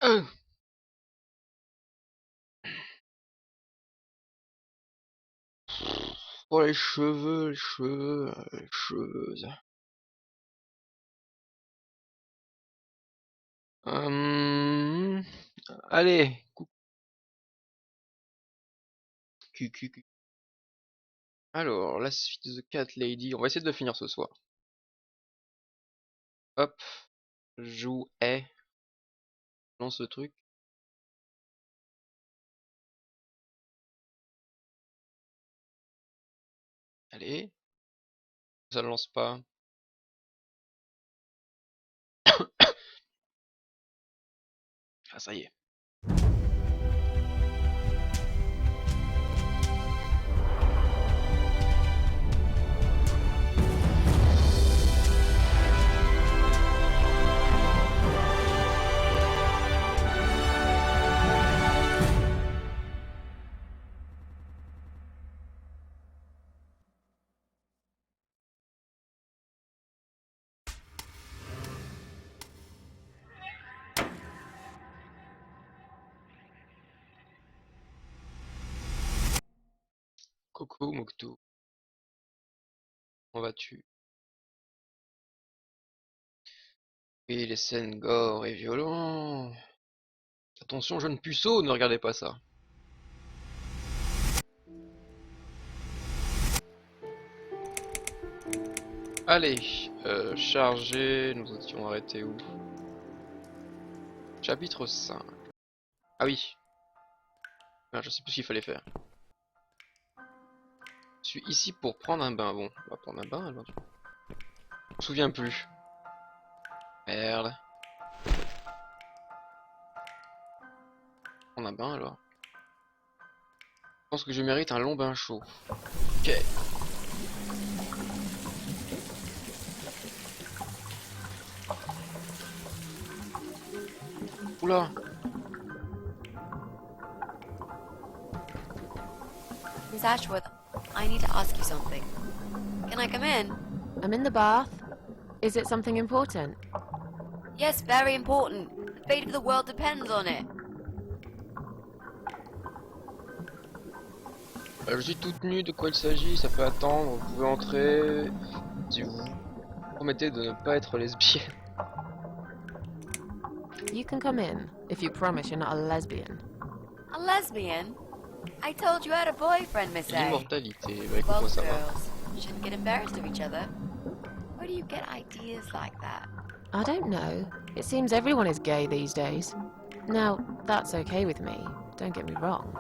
Euh, Oh, les cheveux, les cheveux, les cheveux. Hum, Allez, cu. Alors, la suite de The Cat Lady, on va essayer de le finir ce soir. Hop, jouet, lance ce truc. Allez, ça ne lance pas. Ah, ça y est. Coco, Mokto, comment vas-tu? Oui, les scènes gore et violents. Attention, jeune puceau, ne regardez pas ça. Allez, charger, nous étions arrêtés où? Chapitre 5. Ah oui, ah, je sais plus ce qu'il fallait faire. Je suis ici pour prendre un bain. Bon, on va prendre un bain alors. Je me souviens plus. Merde. Prendre un bain alors. Je pense que je mérite un long bain chaud. Ok. Oula. Miss Ashworth, I need to ask you something. Can I come in? I'm in the bath. Is it something important? Yes, very important. The fate of the world depends on it. Je suis toute nue, de quoi il s'agit? Ça peut attendre, vous pouvez entrer. Si vous promettez de ne pas être lesbienne. You can come in if you promise you're not a lesbian. A lesbian? I told you I had a boyfriend, Miss A. L'immortalité, bah écoute-moi Well, ça va. girls, shouldn't get embarrassed of each other. Where do you get ideas like that? I don't know. It seems everyone is gay these days. Now, that's okay with me, don't get me wrong.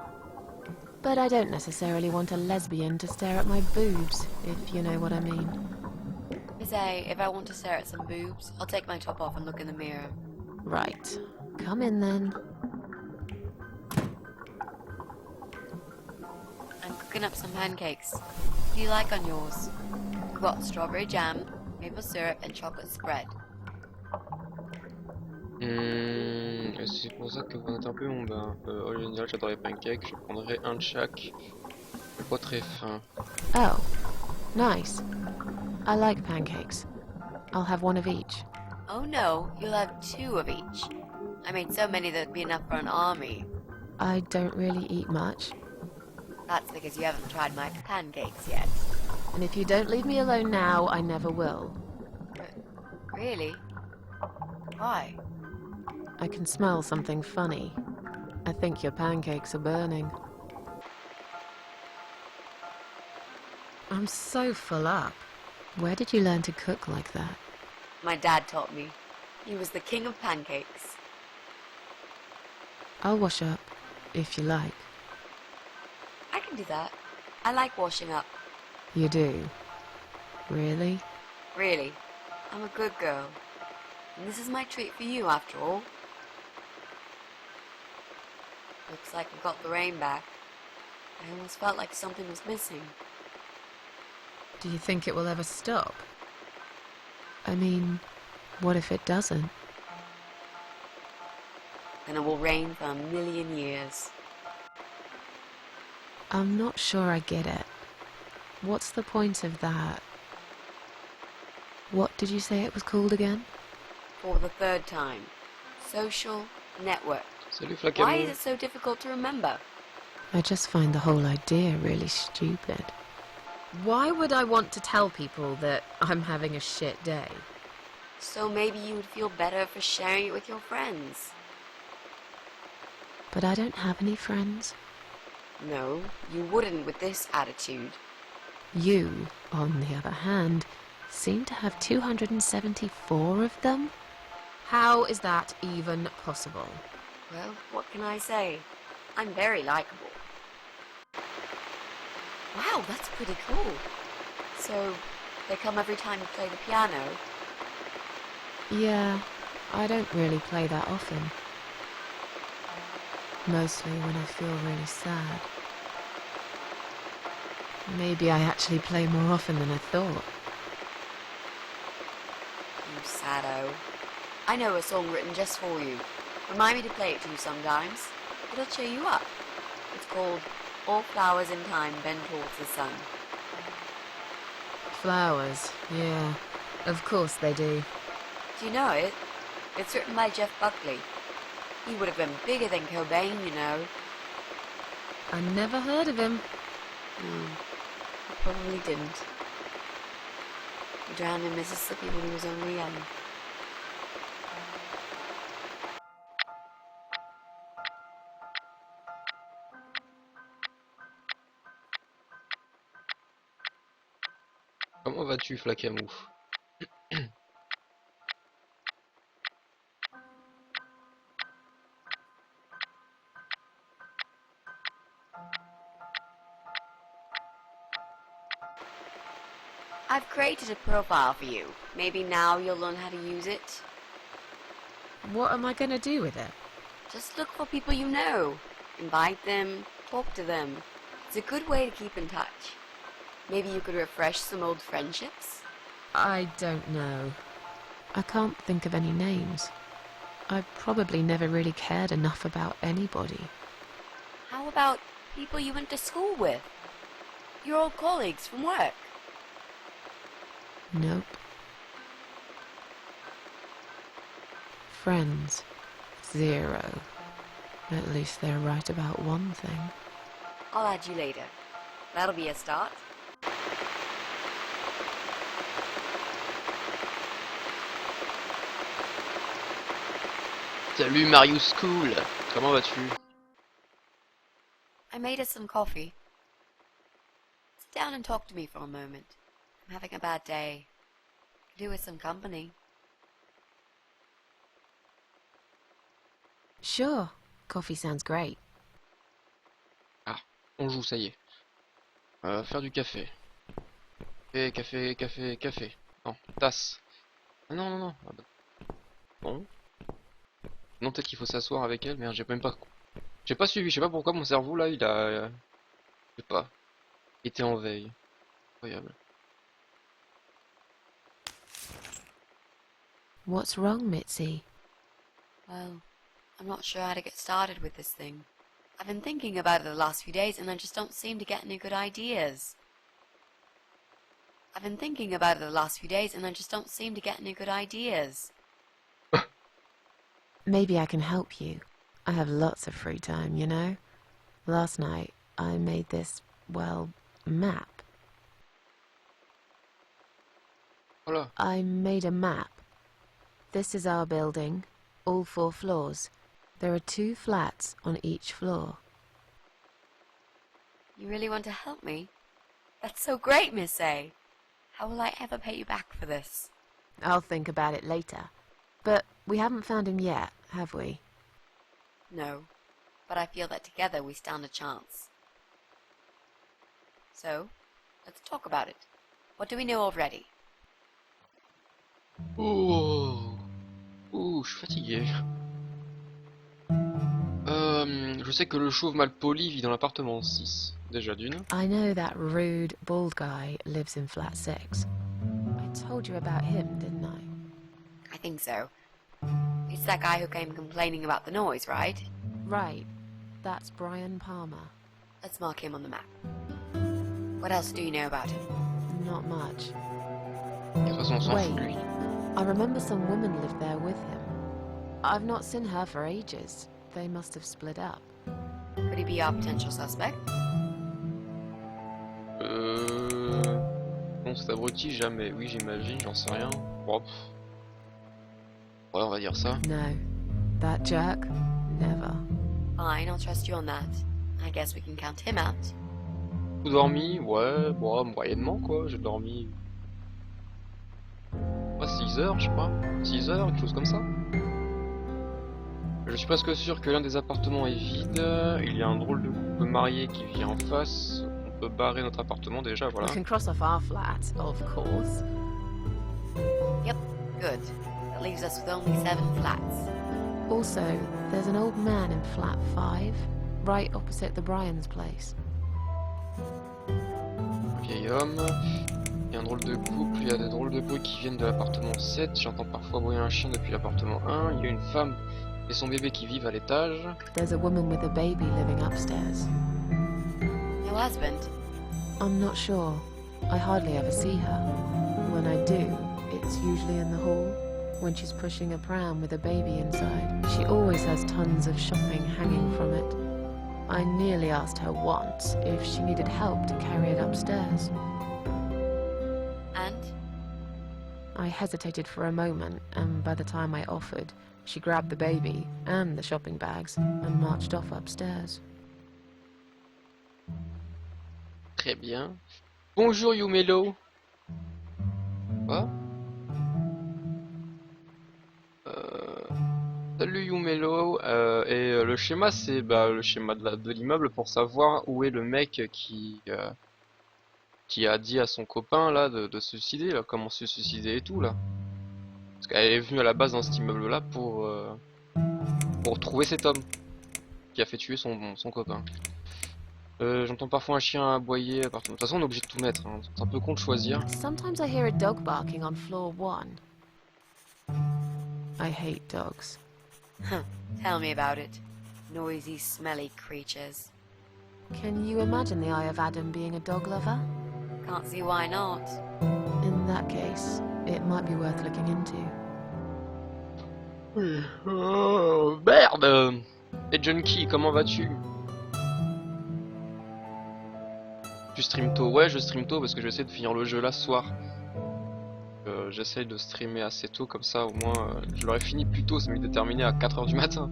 But I don't necessarily want a lesbian to stare at my boobs, if you know what I mean. Miss A, if I want to stare at some boobs, I'll take my top off and look in the mirror. Right. Come in then. I'm cooking up some pancakes. What do you like on yours? We've got strawberry jam, maple syrup, and chocolate spread. C'est pour ça que vous êtes un peu mon bain. Oh génial, j'adore les pancakes, je prendrai un de chaque. J'ai pas très faim. Oh, nice. I like pancakes. I'll have one of each. Oh no, you'll have two of each. I made so many that'd be enough for an army. I don't really eat much. That's because you haven't tried my pancakes yet. And if you don't leave me alone now, I never will. Really? Why? I can smell something funny. I think your pancakes are burning. I'm so full up. Where did you learn to cook like that? My dad taught me. He was the king of pancakes. I'll wash up, if you like. I can do that. I like washing up. You do? Really? Really. I'm a good girl. And this is my treat for you, after all. Looks like we got the rain back. I almost felt like something was missing. Do you think it will ever stop? I mean, what if it doesn't? Then it will rain for 1,000,000 years. I'm not sure I get it. What's the point of that? What did you say it was called again? For the third time. Social Network. Salut Why Flacamo. is it so difficult to remember? I just find the whole idea really stupid. Why would I want to tell people that I'm having a shit day? So maybe you would feel better for sharing it with your friends. But I don't have any friends. No, you wouldn't with this attitude. You, on the other hand, seem to have 274 of them? How is that even possible? Well, what can I say? I'm very likable. Wow, that's pretty cool. So, they come every time you play the piano? Yeah, I don't really play that often. Mostly when I feel really sad. Maybe I actually play more often than I thought. You saddo. I know a song written just for you. Remind me to play it to you sometimes. It'll cheer you up. It's called All Flowers in Time Bend Towards the Sun. Flowers, yeah. Of course they do. Do you know it? It's written by Jeff Buckley. He would have been bigger than Cobain, you know. I never heard of him. No, he probably didn't. He drowned in Mississippi when he was only young. Comment vas-tu Flacamo? I've created a profile for you. Maybe now you'll learn how to use it. What am I gonna do with it? Just look for people you know. Invite them, talk to them. It's a good way to keep in touch. Maybe you could refresh some old friendships? I don't know. I can't think of any names. I probably never really cared enough about anybody. How about people you went to school with? Your old colleagues from work? Nope. Friends. 0. At least they're right about one thing. I'll add you later. That'll be a start. Salut Marius Cool. Comment vas-tu? I made us some coffee. Sit down and talk to me for a moment. I'm having a bad day. Could do with some company. Sure. Coffee sounds great. On joue, ça y est. Faire du café. Café. Non, tasse. Ah non, non, non. Ah bah. Bon. Non, peut-être qu'il faut s'asseoir avec elle, mais j'ai même pas... J'ai pas suivi, je sais pas pourquoi mon cerveau là, il a... je sais pas. Il était en veille. Incroyable. What's wrong, Mitzi? Well, I'm not sure how to get started with this thing. I've been thinking about it the last few days and I just don't seem to get any good ideas. Maybe I can help you. I have lots of free time, you know? Last night, I made this, well, map. Voilà. I made a map. This is our building, all 4 floors. There are 2 flats on each floor. You really want to help me? That's so great, Miss A. How will I ever pay you back for this? I'll think about it later. But we haven't found him yet, have we? No, but I feel that together we stand a chance. So, let's talk about it. What do we know already? Oh, je suis fatigué. Je sais que le chauve mal poli vit dans l'appartement 6. Déjà d'une. I know that rude, bald guy lives in flat 6. I told you about him, didn't I? I think so. It's that guy who came complaining about the noise, right? Right. That's Brian Palmer. Let's mark him on the map. What else do you know about him? Not much. De toute façon, on s'en fout, Wait. lui. I remember some woman lived there with him. I've not seen her for ages. They must have split up. Could he be our potential suspect? Non, cet abruti, jamais. Oui, j'imagine, j'en sais rien. Bon, ouais, on va dire ça. No. That jerk? Never. Fine, I'll trust you on that. I guess we can count him out. Tout dormi? Ouais, bon, moyennement, quoi. J'ai dormi... Pas 6 heures, je sais pas. 6 heures, quelque chose comme ça. Je suis presque sûr que l'un des appartements est vide. Il y a un drôle de couple marié qui vit en face. On peut barrer notre appartement déjà, voilà. We can cross off our flat, of course. Good. That leaves us with only 7 flats. Also, there's an old man in flat 5, right opposite the Bryan's place. Vieil homme. Il y a un drôle de couple, il y a des drôles de bruits qui viennent de l'appartement 7. J'entends parfois bruyer un chien depuis l'appartement 1. Il y a une femme et son bébé qui vivent à l'étage. There's a woman with a baby living upstairs. No husband? I'm not sure. I hardly ever see her. When I do, it's usually in the hall, when she's pushing a pram with a baby inside. She always has tons of shopping hanging from it. I nearly asked her once if she needed help to carry it upstairs. And? I hesitated for a moment, and by the time I offered, she grabbed the baby and the shopping bags and marched off upstairs. Très bien. Bonjour Yumelo. Quoi? Salut Yumelo. Le schéma, c'est le schéma de l'immeuble pour savoir où est le mec qui a dit à son copain là de se suicider, là, comment se suicider et tout là. Parce qu'elle est venue à la base dans cet immeuble là pour trouver cet homme qui a fait tuer son copain. J'entends parfois un chien aboyer. De toute façon, on est obligé de tout mettre. Hein. C'est un peu con de choisir. Sometimes I hear a dog barking on floor 1. I hate dogs. Tell me about it. Noisy, smelly creatures. Can you imagine the Eye of Adam being a dog lover? Can't see why not. In that case, it might be worth looking into. Oh, merde! Et Junkie, comment vas-tu? Tu stream tôt? Ouais, je stream tôt parce que j'essaie de finir le jeu là ce soir. J'essaie de streamer assez tôt, comme ça au moins je l'aurais fini plus tôt, c'est mieux de terminer à 4h du matin.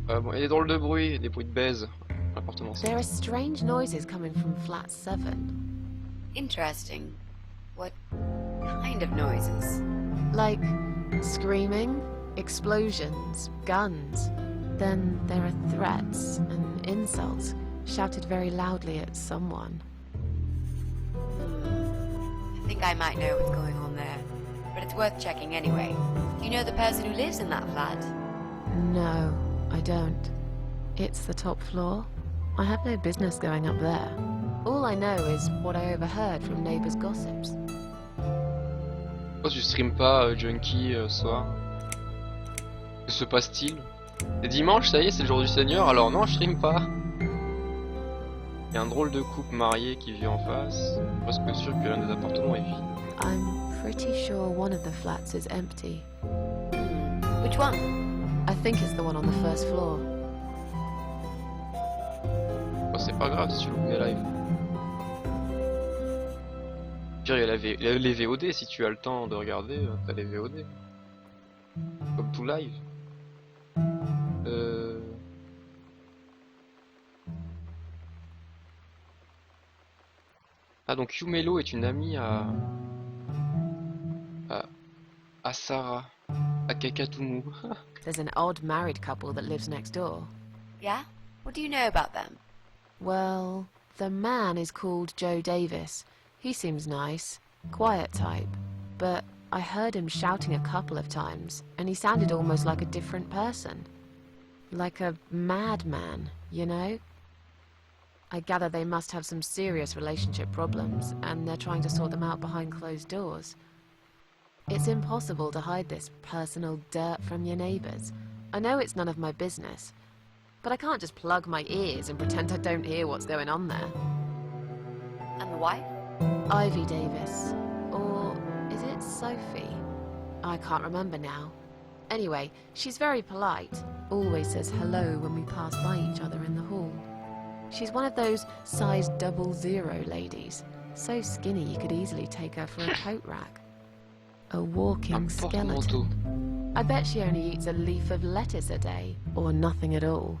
Bon, il y a des drôles de bruits, des bruits de baise. L'appartement. There are strange noises coming from flat 7. Interesting. What kind of noises? Like screaming, explosions, guns. Then there are threats and insults shouted very loudly at someone. I think I might know what's going on there, but it's worth checking anyway. Do you know the person who lives in that flat? No, I don't. It's the top floor. I have no business going up there. All I know is what I overheard from neighbors' gossips. Pourquoi tu stream pas Junkie ce soir? Que se passe-t-il? C'est dimanche, ça y est, c'est le jour du Seigneur, alors non, je stream pas. Il y a un drôle de couple marié qui vit en face. Presque sûr que l'un des appartements est vide. I'm pretty sure one of the flats is empty. Which one? I think it's the one on the first floor. Bon, c'est pas grave si tu loupes mes lives. Pire, il y a les VOD, si tu as le temps de regarder, t'as les VOD. Comme tout live. Ah, donc Yumelo est une amie à Sarah, à Kakatumu. There's an odd married couple that lives next door. Yeah? What do you know about them? Well, the man is called Joe Davis. He seems nice, quiet type, but I heard him shouting a couple of times, and he sounded almost like a different person. Like a madman, you know? I gather they must have some serious relationship problems, and they're trying to sort them out behind closed doors. It's impossible to hide this personal dirt from your neighbours. I know it's none of my business, but I can't just plug my ears and pretend I don't hear what's going on there. And the wife? Ivy Davis. Or is it Sophie? I can't remember now. Anyway, she's very polite, always says hello when we pass by each other in the hall. She's one of those size 00 ladies, so skinny you could easily take her for a coat rack. A Un walking porte-manteau. skeleton. I bet she only eats a leaf of lettuce a day, or nothing at all.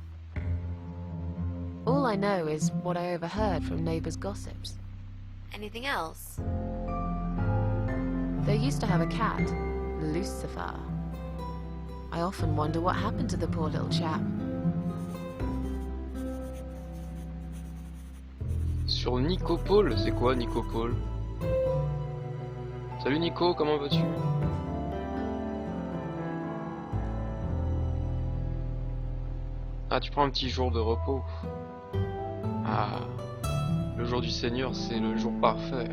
All I know is what I overheard from neighbours' gossips. Anything else? They used to have a cat, Lucifer. I often wonder what happened to the poor little chap. Sur Nicopole, c'est quoi Nicopole? Salut Nico, comment vas-tu? Ah, tu prends un petit jour de repos. Ah, le jour du Seigneur, c'est le jour parfait.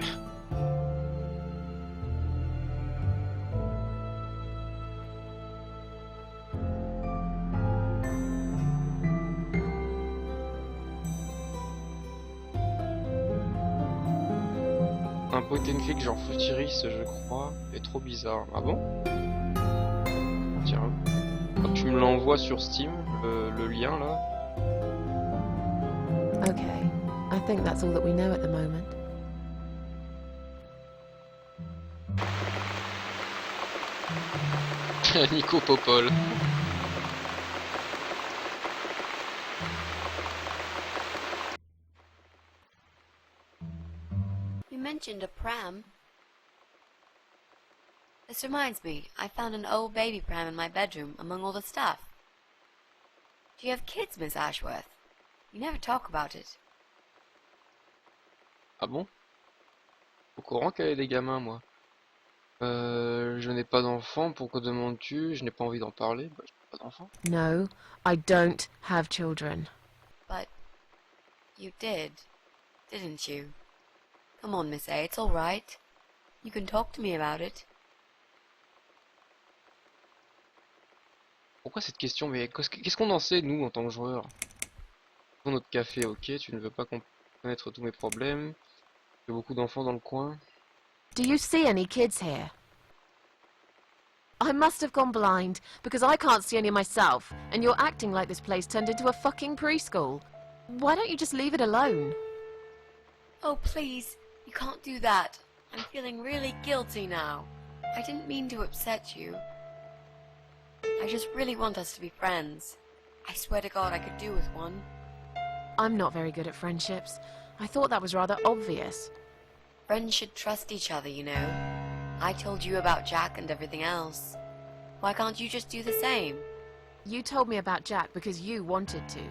Un point and click genre futuriste, je crois, est trop bizarre. Ah bon? Tiens, quand tu me l'envoies sur Steam, le lien là. Okay, I think that's all that we know at the moment. Nico Popol. You mentioned a pram. This reminds me, I found an old baby pram in my bedroom among all the stuff. Do you have kids, Miss Ashworth? You never talk about it. Ah bon? Au courant qu'elle ait des gamins, moi. Je n'ai pas d'enfant, pourquoi demandes-tu? Je n'ai pas envie d'en parler. Bah, je n'ai pas d'enfant. No, I don't have children. But you did, didn't you? Come on, Miss A, it's all right. You can talk to me about it. Pourquoi cette question? Mais qu'est-ce qu'on en sait, nous, en tant que joueurs? Pour notre café, ok, tu ne veux pas connaître tous mes problèmes. J'ai beaucoup d'enfants dans le coin. Do you see any kids here? I must have gone blind, because I can't see any myself, and you're acting like this place turned into a fucking preschool. Why don't you just leave it alone? Oh, please, you can't do that. I'm feeling really guilty now. I didn't mean to upset you. I just really want us to be friends. I swear to God I could do with one. I'm not very good at friendships. I thought that was rather obvious. Friends should trust each other, you know. I told you about Jack and everything else. Why can't you just do the same? You told me about Jack because you wanted to.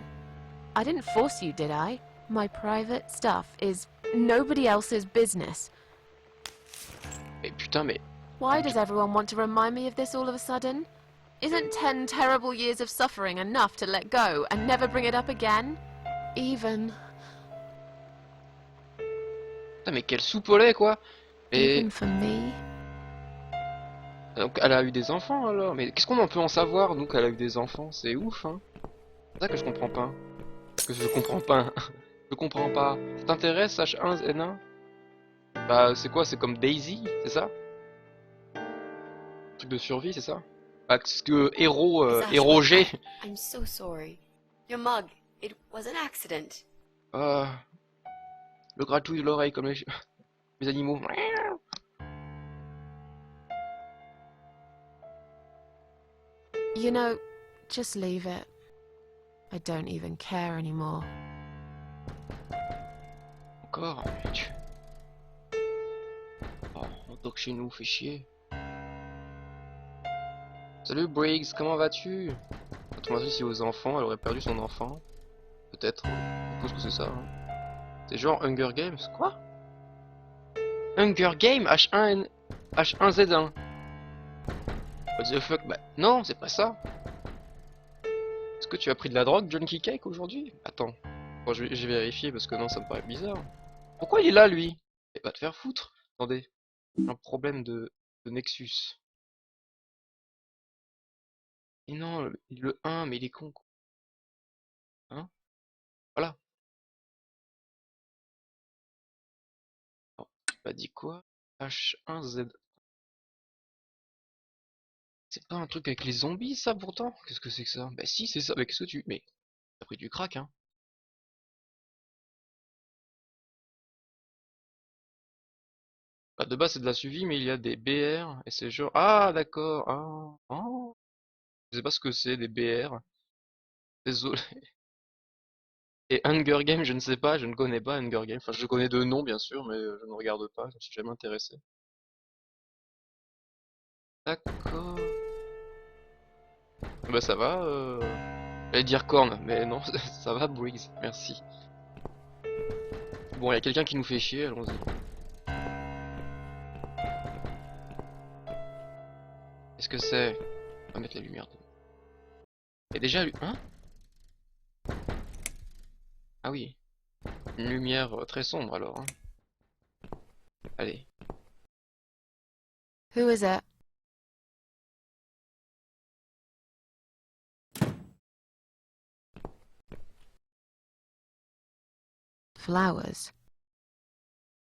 I didn't force you, did I? My private stuff is nobody else's business. Mais putain, mais... Why does everyone want to remind me of this all of a sudden? Isn't 10 terrible years of suffering enough to let go and never bring it up again? Even Putain, mais quelle soupe au lait, quoi! Et... even for me? Donc, elle a eu des enfants, alors? Mais qu'est-ce qu'on en peut en savoir, nous, qu'elle a eu des enfants? C'est ouf, hein? C'est ça que je comprends pas. Que je comprends pas. Je comprends pas. Ça t'intéresse, H1N1? Bah, c'est quoi? C'est comme Daisy, c'est ça? Truc de survie, c'est ça? Bah, ce que héros G. I'm so sorry. Your mug, it was an accident. Ah, le gratouille de l'oreille comme les animaux. You know, just leave it. I don't even care anymore. Encore? Oh, on toque chez nous, fait chier. Salut Briggs, comment vas-tu? Quand on m'a dit si aux enfants, elle aurait perdu son enfant. Peut-être, je suppose que c'est ça. Hein. C'est genre Hunger Games, quoi? Hunger Game H1Z1. What the fuck? Bah non, c'est pas ça. Est-ce que tu as pris de la drogue, Junkie Cake, aujourd'hui? Attends, bon, je vais vérifier parce que non, ça me paraît bizarre. Pourquoi il est là, lui? Il va te faire foutre. Attendez, un problème de Nexus. Et non, le 1, mais il est con, quoi. Hein? Voilà. Oh, tu m'as dit quoi? H1Z. C'est pas un truc avec les zombies, ça, pourtant? Qu'est-ce que c'est que ça? Bah si, c'est ça. Mais qu'est-ce que tu... Mais t'as pris du crack, hein? Bah, de base, c'est de la suivi, mais il y a des BR, et c'est genre... Ah, d'accord. Ah, oh. Je sais pas ce que c'est, des BR. Désolé. Et Hunger Games, je ne sais pas, je ne connais pas Hunger Games. Enfin, je connais de nom, bien sûr, mais je ne regarde pas, je ne suis jamais intéressé. D'accord. Bah ça va, j'allais dire corne, mais non, ça va Briggs, merci. Bon, il y a quelqu'un qui nous fait chier, allons-y. Qu'est-ce que c'est? On va mettre la lumière. Et déjà, hein? Ah oui, une lumière très sombre alors, hein. Allez. Who is it? Flowers.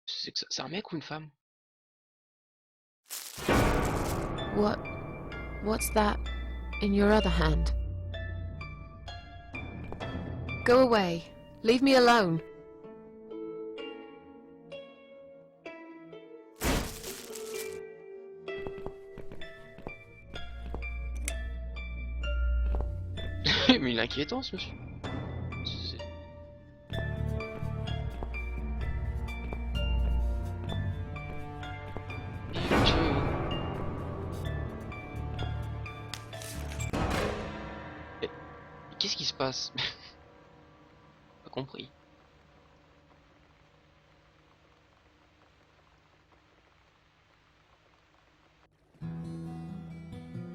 C'est que c'est un mec ou une femme? What? What's that in your other hand? Go away. Leave me alone. Mais il est inquiétant ce monsieur. C'est- Mais qu'est-ce qui se passe? Pas compris.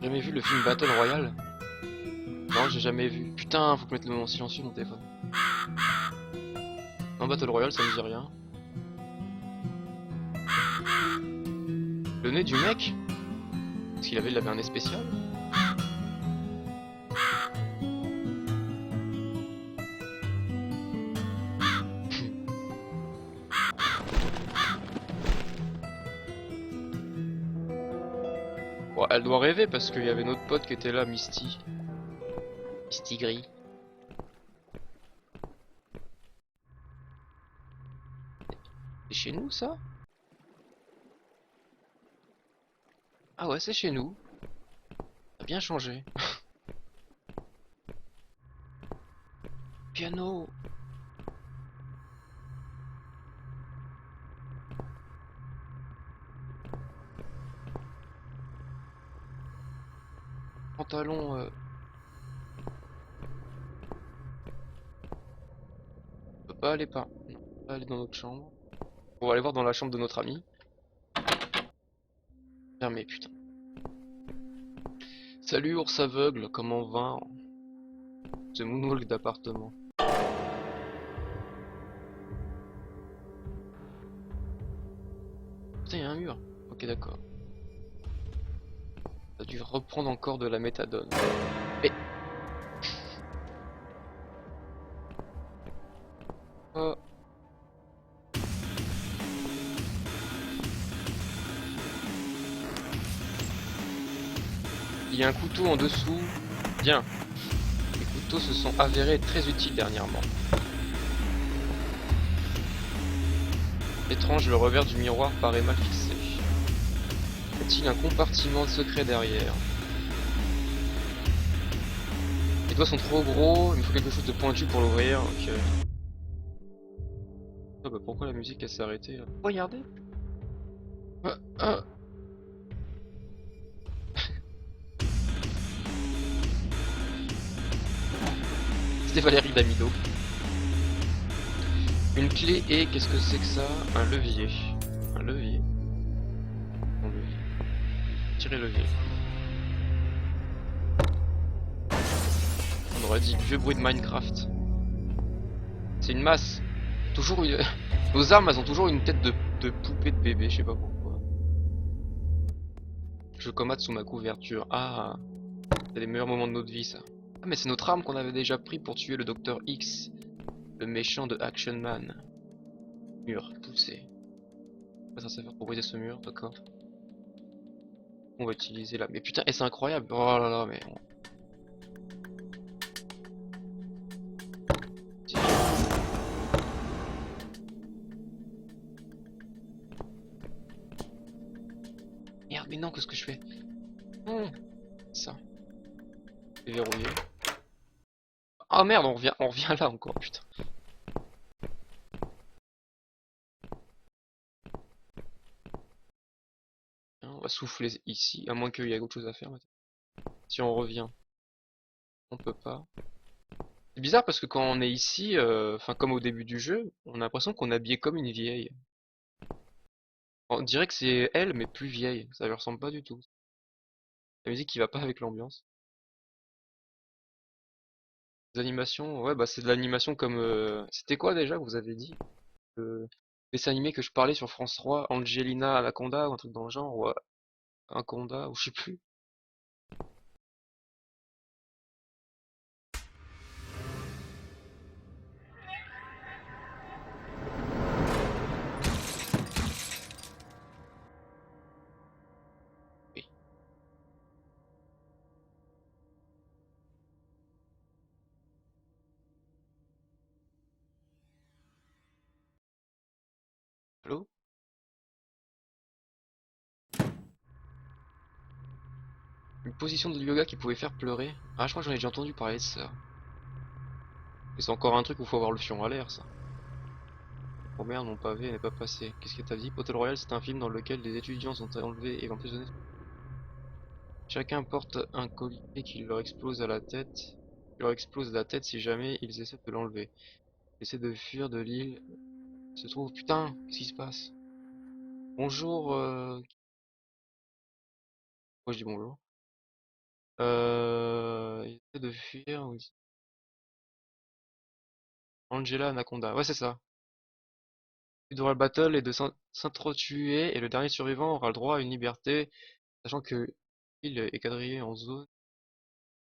Jamais vu le film Battle Royale? Non, j'ai jamais vu. Putain, faut que je mette le en silencieux mon téléphone. Non, Battle Royale, ça me dit rien. Le nez du mec? Parce qu'il avait un nez spécial? Bon, elle doit rêver parce qu'il y avait notre pote qui était là, Misty. Misty Gris. C'est chez nous ça? Ah ouais, c'est chez nous. Ça a bien changé. Piano. Pantalon. On peut pas aller pas. Non, on peut pas aller dans notre chambre. On va aller voir dans la chambre de notre ami. Fermé, putain. Salut ours aveugle, comment va? Ce moonwalk d'appartement. Putain, y'a un mur. Ok, d'accord. Ça a dû reprendre encore de la méthadone. Et... Oh. Il y a un couteau en dessous. Bien. Les couteaux se sont avérés très utiles dernièrement. Étrange, le revers du miroir paraît mal fixé. Y a-t-il un compartiment secret derrière? Les doigts sont trop gros, il me faut quelque chose de pointu pour l'ouvrir. Ok. Ah bah pourquoi la musique elle s'est arrêtée là? Regardez. Ah, ah. C'était Valérie Damido. Une clé et qu'est-ce que c'est que ça? Un levier. Un levier. Un levier. Tirer levier. On aurait dit vieux bruit de Minecraft. C'est une masse. Toujours une... Nos armes elles ont toujours une tête de poupée de bébé, je sais pas pourquoi. Je commate sous ma couverture. Ah, c'est les meilleurs moments de notre vie ça. Ah mais c'est notre arme qu'on avait déjà pris pour tuer le docteur X. Le méchant de Action Man. Mur, poussé. Pas ça faire pour briser ce mur, d'accord. On va utiliser là. Mais putain, et c'est incroyable. Oh là là, mais. Merde, mais non, qu'est-ce que je fais? Non, ça. C'est verrouillé. Ah merde, on revient là encore, putain. On va souffler ici, à moins qu'il y ait autre chose à faire maintenant. Si on revient, on peut pas. C'est bizarre parce que quand on est ici, enfin comme au début du jeu, on a l'impression qu'on est habillé comme une vieille. On dirait que c'est elle, mais plus vieille. Ça lui ressemble pas du tout. La musique qui va pas avec l'ambiance. Les animations, ouais, bah c'est de l'animation comme. C'était quoi déjà que vous avez dit? Le dessin animé que je parlais sur France 3, Angelina Anaconda ou un truc dans le genre, ou Anaconda, ou je sais plus. Oui. Allô? Une position de yoga qui pouvait faire pleurer. Ah, je crois que j'en ai déjà entendu parler de ça. Et c'est encore un truc où faut avoir le fion à l'air, ça. Oh merde, mon pavé n'est pas passé. Qu'est-ce que t'as dit? Hotel Royal, c'est un film dans lequel des étudiants sont enlevés et emprisonnés. Chacun porte un collier qui leur explose à la tête. Qui leur explose la tête si jamais ils essaient de l'enlever. Ils essaient de fuir de l'île. Se trouve. Putain, qu'est-ce qui se passe? Bonjour. Moi je dis bonjour. Ils essaient de fuir. Angela Anaconda. Ouais, c'est ça. Le Dural Battle est de s'entretuer et le dernier survivant aura le droit à une liberté, sachant que l'île est quadrillée en zone.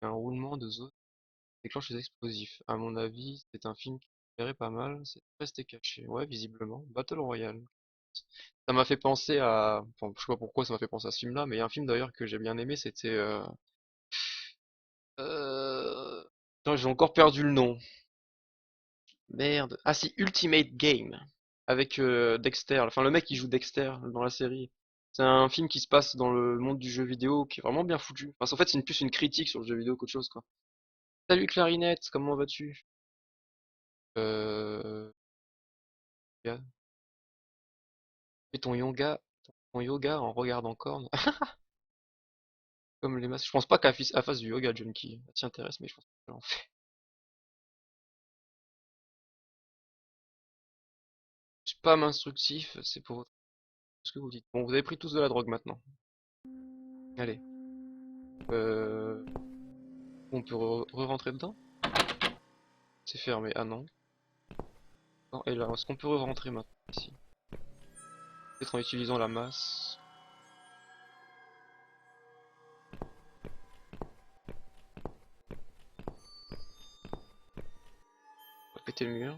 Un roulement de zone déclenche les explosifs. À mon avis, c'est un film qui plairait pas mal. C'est resté caché. Ouais, visiblement. Battle Royale. Ça m'a fait penser à. Enfin, je sais pas pourquoi ça m'a fait penser à ce film-là, mais il y a un film d'ailleurs que j'ai bien aimé, c'était. Putain, j'ai encore perdu le nom. Merde. Ah si, Ultimate Game. Avec Dexter. Enfin, le mec qui joue Dexter dans la série. C'est un film qui se passe dans le monde du jeu vidéo qui est vraiment bien foutu. Enfin, en fait, c'est plus une critique sur le jeu vidéo qu'autre chose, quoi. Salut Clarinette, comment vas-tu? Euh... Fais ton yoga en regardant Korn. Comme les masses. Je pense pas qu'elle fasse du yoga, Junkie. Elle t'y intéresse, mais je pense pas qu'elle en fait. Spam instructif, c'est pour ce que vous dites. Bon, vous avez pris tous de la drogue maintenant. Allez. Euh... On peut re-rentrer dedans? C'est fermé. Ah non. Non, et là, est-ce qu'on peut re-rentrer maintenant ici? Peut-être en utilisant la masse. On va péter le mur.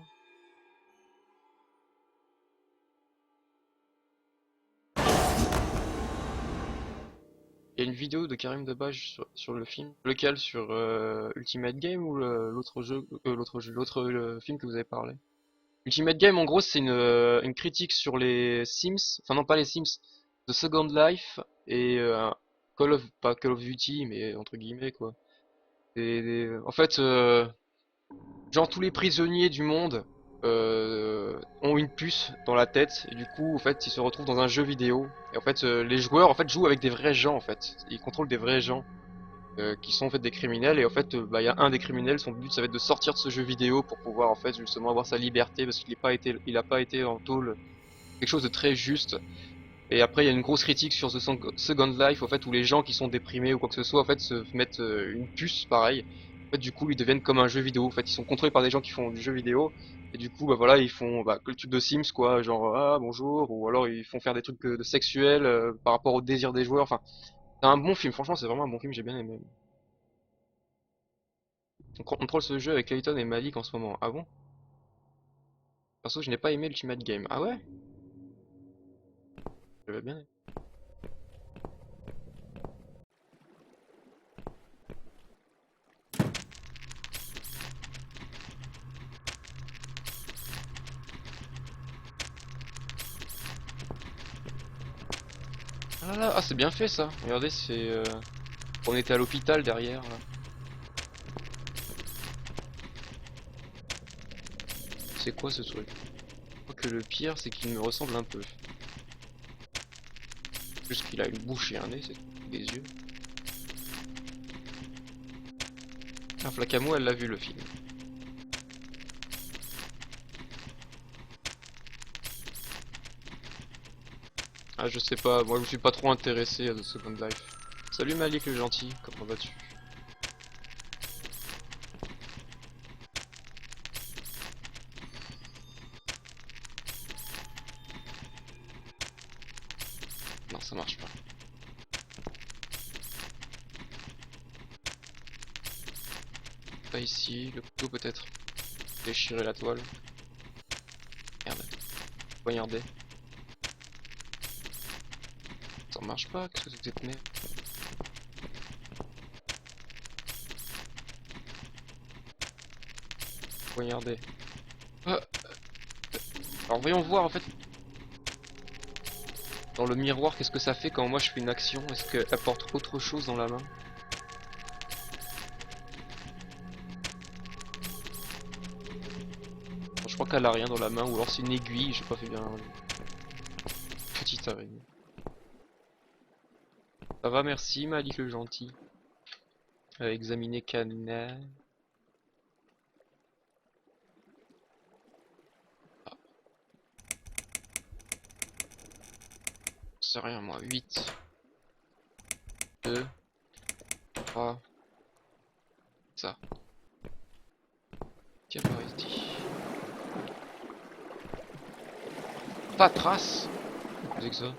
Il y a une vidéo de Karim Debbage sur le film. Lequel? Sur Ultimate Game ou l'autre film que vous avez parlé? Ultimate Game, en gros, c'est une critique sur les Sims. Enfin, non, pas les Sims. The Second Life et pas Call of Duty, mais entre guillemets, quoi. En fait, genre tous les prisonniers du monde ont une puce dans la tête et du coup en fait ils se retrouvent dans un jeu vidéo et en fait les joueurs en fait jouent avec des vrais gens en fait ils contrôlent des vrais gens qui sont en fait des criminels et en fait bah il y a un des criminels, son but ça va être de sortir de ce jeu vidéo pour pouvoir en fait justement avoir sa liberté parce qu'il a pas été en tôle, quelque chose de très juste. Et après il y a une grosse critique sur The Second Life en fait où les gens qui sont déprimés ou quoi que ce soit en fait se mettent une puce pareil. En fait du coup ils deviennent comme un jeu vidéo. En fait ils sont contrôlés par des gens qui font du jeu vidéo et du coup bah voilà ils font bah, que le truc de Sims quoi, genre ah bonjour, ou alors ils font faire des trucs de sexuels par rapport au désir des joueurs. Enfin c'est un bon film, franchement c'est vraiment un bon film, j'ai bien aimé. On contrôle ce jeu avec Clayton et Malik en ce moment. Ah bon? Perso je n'ai pas aimé Ultimate Game. Ah ouais? J'avais bien aimé. là, ah c'est bien fait ça. Regardez, c'est... On était à l'hôpital derrière. Là. C'est quoi ce truc? Je crois que le pire, c'est qu'il me ressemble un peu. Juste qu'il a une bouche et un nez, c'est des yeux. Ah, Flacamo, elle l'a vu le film. Ah, je sais pas, moi je suis pas trop intéressé à The Second Life. Salut Malik le gentil, comment vas-tu? Non, ça marche pas. Pas ici, le couteau peut-être. Déchirer la toile. Merde. Poignarder. Ça marche pas, qu'est-ce que c'est que cette merde? Poignarder. Alors voyons voir en fait. Dans le miroir, qu'est-ce que ça fait quand moi je fais une action? Est-ce qu'elle apporte autre chose dans la main? Bon, je crois qu'elle a rien dans la main, ou alors c'est une aiguille, j'ai pas fait bien. Petite araignée. Ça va, merci Malik le gentil. Examiner canal. C'est rien moi, 8. 2. 3. Ça. Tiens par ici. Pas de trace. C'est que ça.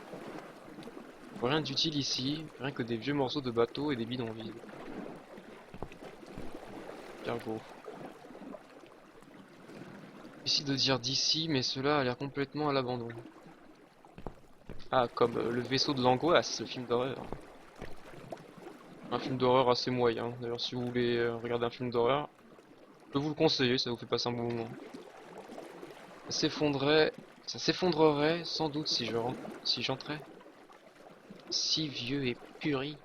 Rien d'utile ici, rien que des vieux morceaux de bateau et des bidonvilles. Cargo. Ici de dire d'ici, mais cela a l'air complètement à l'abandon. Ah, comme le vaisseau de l'angoisse, le film d'horreur. Un film d'horreur assez moyen. D'ailleurs, si vous voulez regarder un film d'horreur, je peux vous le conseiller, ça vous fait passer un bon moment. Ça s'effondrerait sans doute si j'entrais. Si vieux et puri.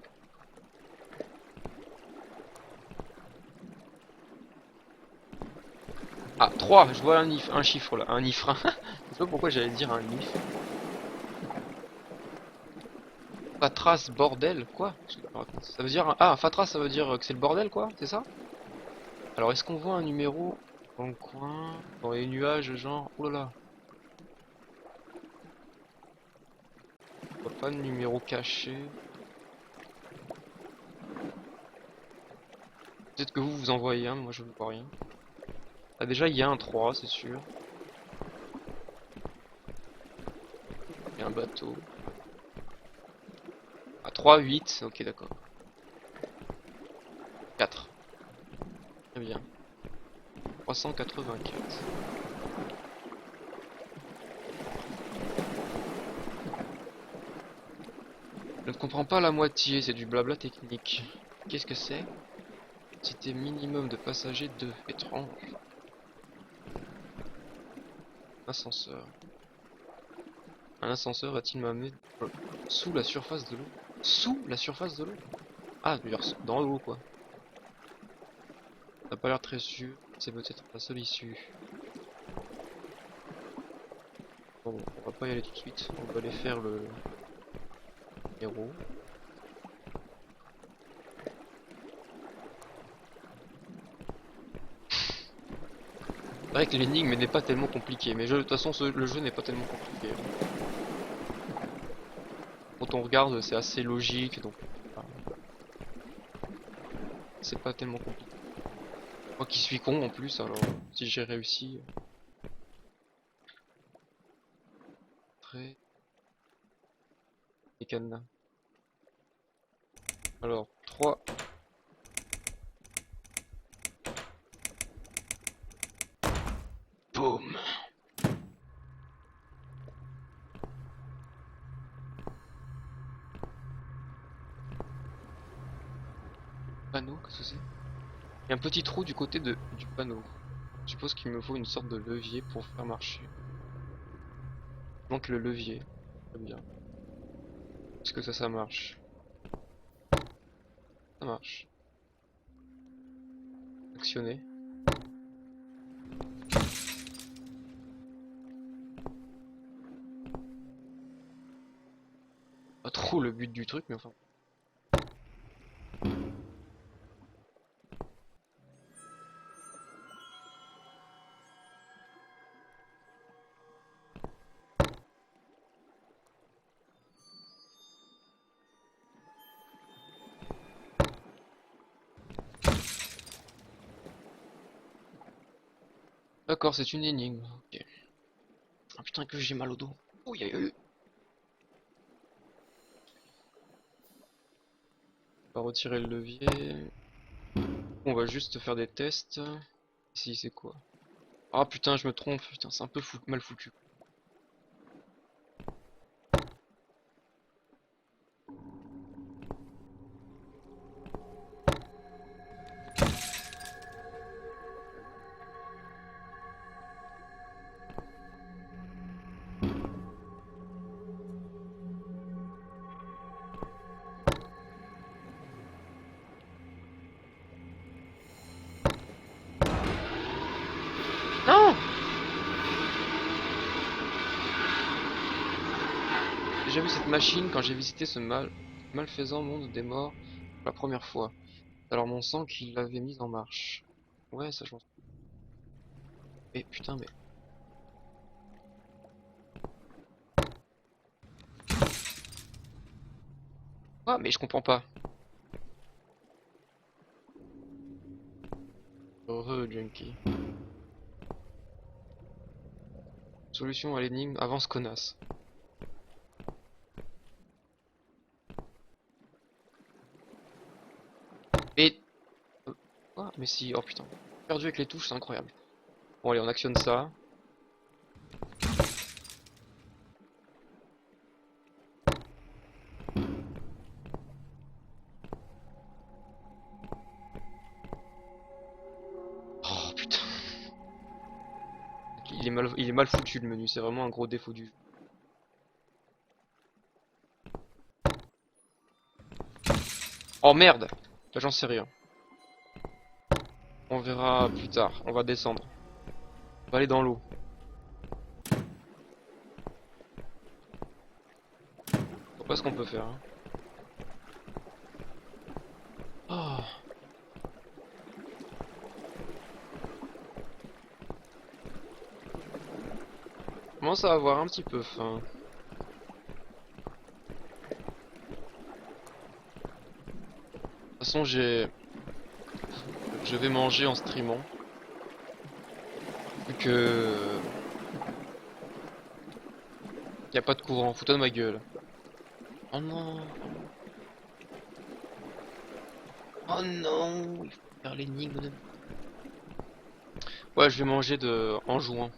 Ah, 3, je vois un chiffre là, un ifrin. Je sais pas pourquoi j'allais dire un if. Fatras bordel, quoi? Ça veut dire... Ah, Fatras ça veut dire que c'est le bordel quoi, c'est ça? Alors est-ce qu'on voit un numéro dans le coin, dans les nuages genre... Oh là là. On voit pas de numéro caché. Peut-être que vous en voyez un, mais moi je ne vois rien. Ah déjà il y a un 3 c'est sûr. Il y a un bateau. Ah 3, 8, ok d'accord. 4. Très bien. 384. Je ne comprends pas la moitié, c'est du blabla technique. Qu'est-ce que c'est? Quantité minimum de passagers 2. Étrange. Ascenseur. Un ascenseur va-t-il m'amener sous la surface de l'eau? Sous la surface de l'eau? Ah, je veux dire dans l'eau quoi. Ça n'a pas l'air très sûr. C'est peut-être la seule issue. Bon, on va pas y aller tout de suite. On va aller faire le héros. C'est vrai que l'énigme n'est pas tellement compliquée, mais de toute façon le jeu n'est pas tellement compliqué. Quand on regarde, c'est assez logique, donc c'est pas tellement compliqué. Moi qui suis con en plus, alors si j'ai réussi. Très. Les cadenas. Alors 3. Boum. Panneau, qu'est-ce que c'est? Il y a un petit trou du côté du panneau. Je suppose qu'il me faut une sorte de levier pour faire marcher. Donc le levier. Très bien. Est-ce que ça marche? Ça marche. Actionner. Pas trop le but du truc, mais enfin. D'accord, c'est une énigme. Ok. Ah putain que j'ai mal au dos. Oh, On va retirer le levier. On va juste faire des tests. Ici c'est quoi? Ah putain je me trompe, putain c'est un peu mal foutu. Non! J'ai déjà vu cette machine quand j'ai visité ce malfaisant monde des morts pour la première fois. Alors mon sang qu'il l'avait mise en marche. Ouais ça je m'en souviens. Mais putain mais... Ah mais je comprends pas. Heureux junkie. Solution à l'énigme, avance connasse. Et... Ah mais si, oh putain. Perdu avec les touches, c'est incroyable. Bon allez on actionne ça. Oh putain. Il est mal foutu le menu, c'est vraiment un gros défaut du jeu. Oh merde! Bah, j'en sais rien. On verra plus tard, on va descendre. On va aller dans l'eau. Je vois pas ce qu'on peut faire. Hein. Oh. Je commence à avoir un petit peu faim. De toute façon, je vais manger en streamant. Vu que... Y a pas de courant, fous-toi de ma gueule. Oh non. Oh non, il faut faire l'énigme de... Ouais, je vais manger en jouant.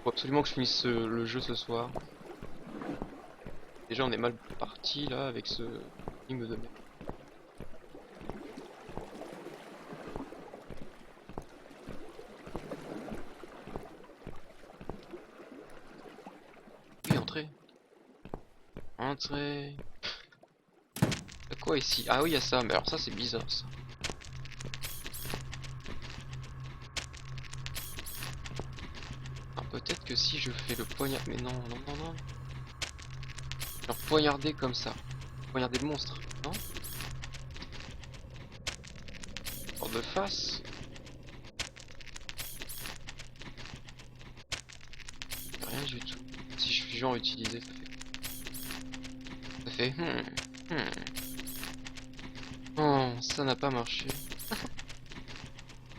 Faut absolument que je finisse le jeu ce soir. Déjà, on est mal parti là avec ce énigme de merde. Oui, entrez. Entrez. Y'a quoi ici? Ah oui, y'a ça, mais alors ça c'est bizarre ça. Peut-être que si je fais le poignard... Mais non, non, non, non. Genre poignarder comme ça. Poignarder le monstre, non? Hors de face. Rien du tout. Si je suis genre utilisé, ça fait... Ça fait... Oh, ça n'a pas marché.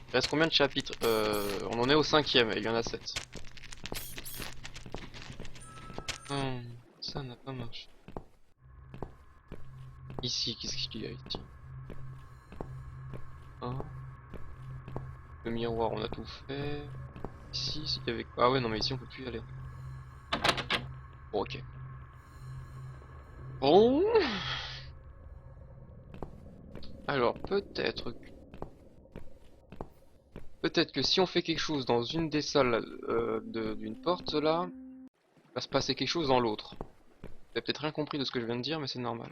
Il reste combien de chapitres? On en est au 5ème, et il y en a 7. Oh, ça n'a pas marché. Ici, qu'est-ce qu'il y a ici? Hein? Le miroir, on a tout fait. Ici, s'il y avait... Ah ouais, non mais ici on peut plus y aller. Bon, ok. Bon... Alors, peut-être que si on fait quelque chose dans une des salles d'une porte là, va se passer quelque chose dans l'autre. T'as peut-être rien compris de ce que je viens de dire, mais c'est normal.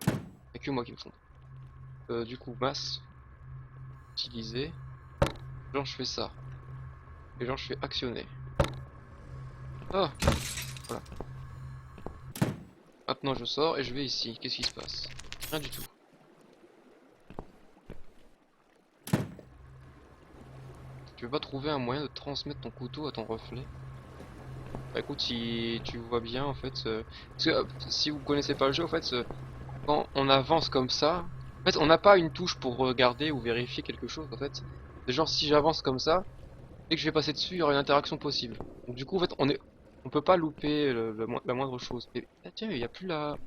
Y'a que moi qui me trompe. Du coup, masse. Utiliser. Genre, je fais ça. Et genre, je fais actionner. Ah, voilà. Maintenant, je sors et je vais ici. Qu'est-ce qui se passe? Rien du tout. Tu veux pas trouver un moyen de transmettre ton couteau à ton reflet? Bah écoute, si tu vois bien, en fait... parce que, si vous connaissez pas le jeu, en fait, quand on avance comme ça... En fait, on n'a pas une touche pour regarder ou vérifier quelque chose, en fait. C'est genre, si j'avance comme ça, dès que je vais passer dessus, il y aura une interaction possible. Donc du coup, en fait, on peut pas louper la moindre chose. Et, ah, tiens, il y a plus la...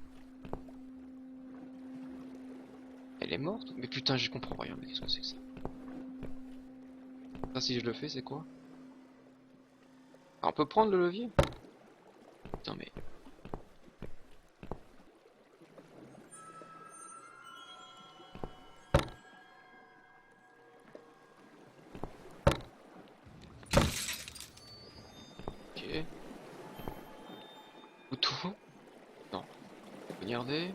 Elle est morte? Mais putain, j'y comprends rien, mais qu'est-ce que c'est que ça? Ça, si je le fais, c'est quoi? Ah, on peut prendre le levier? Putain, mais... Ok. Couteau? Non. Regardez.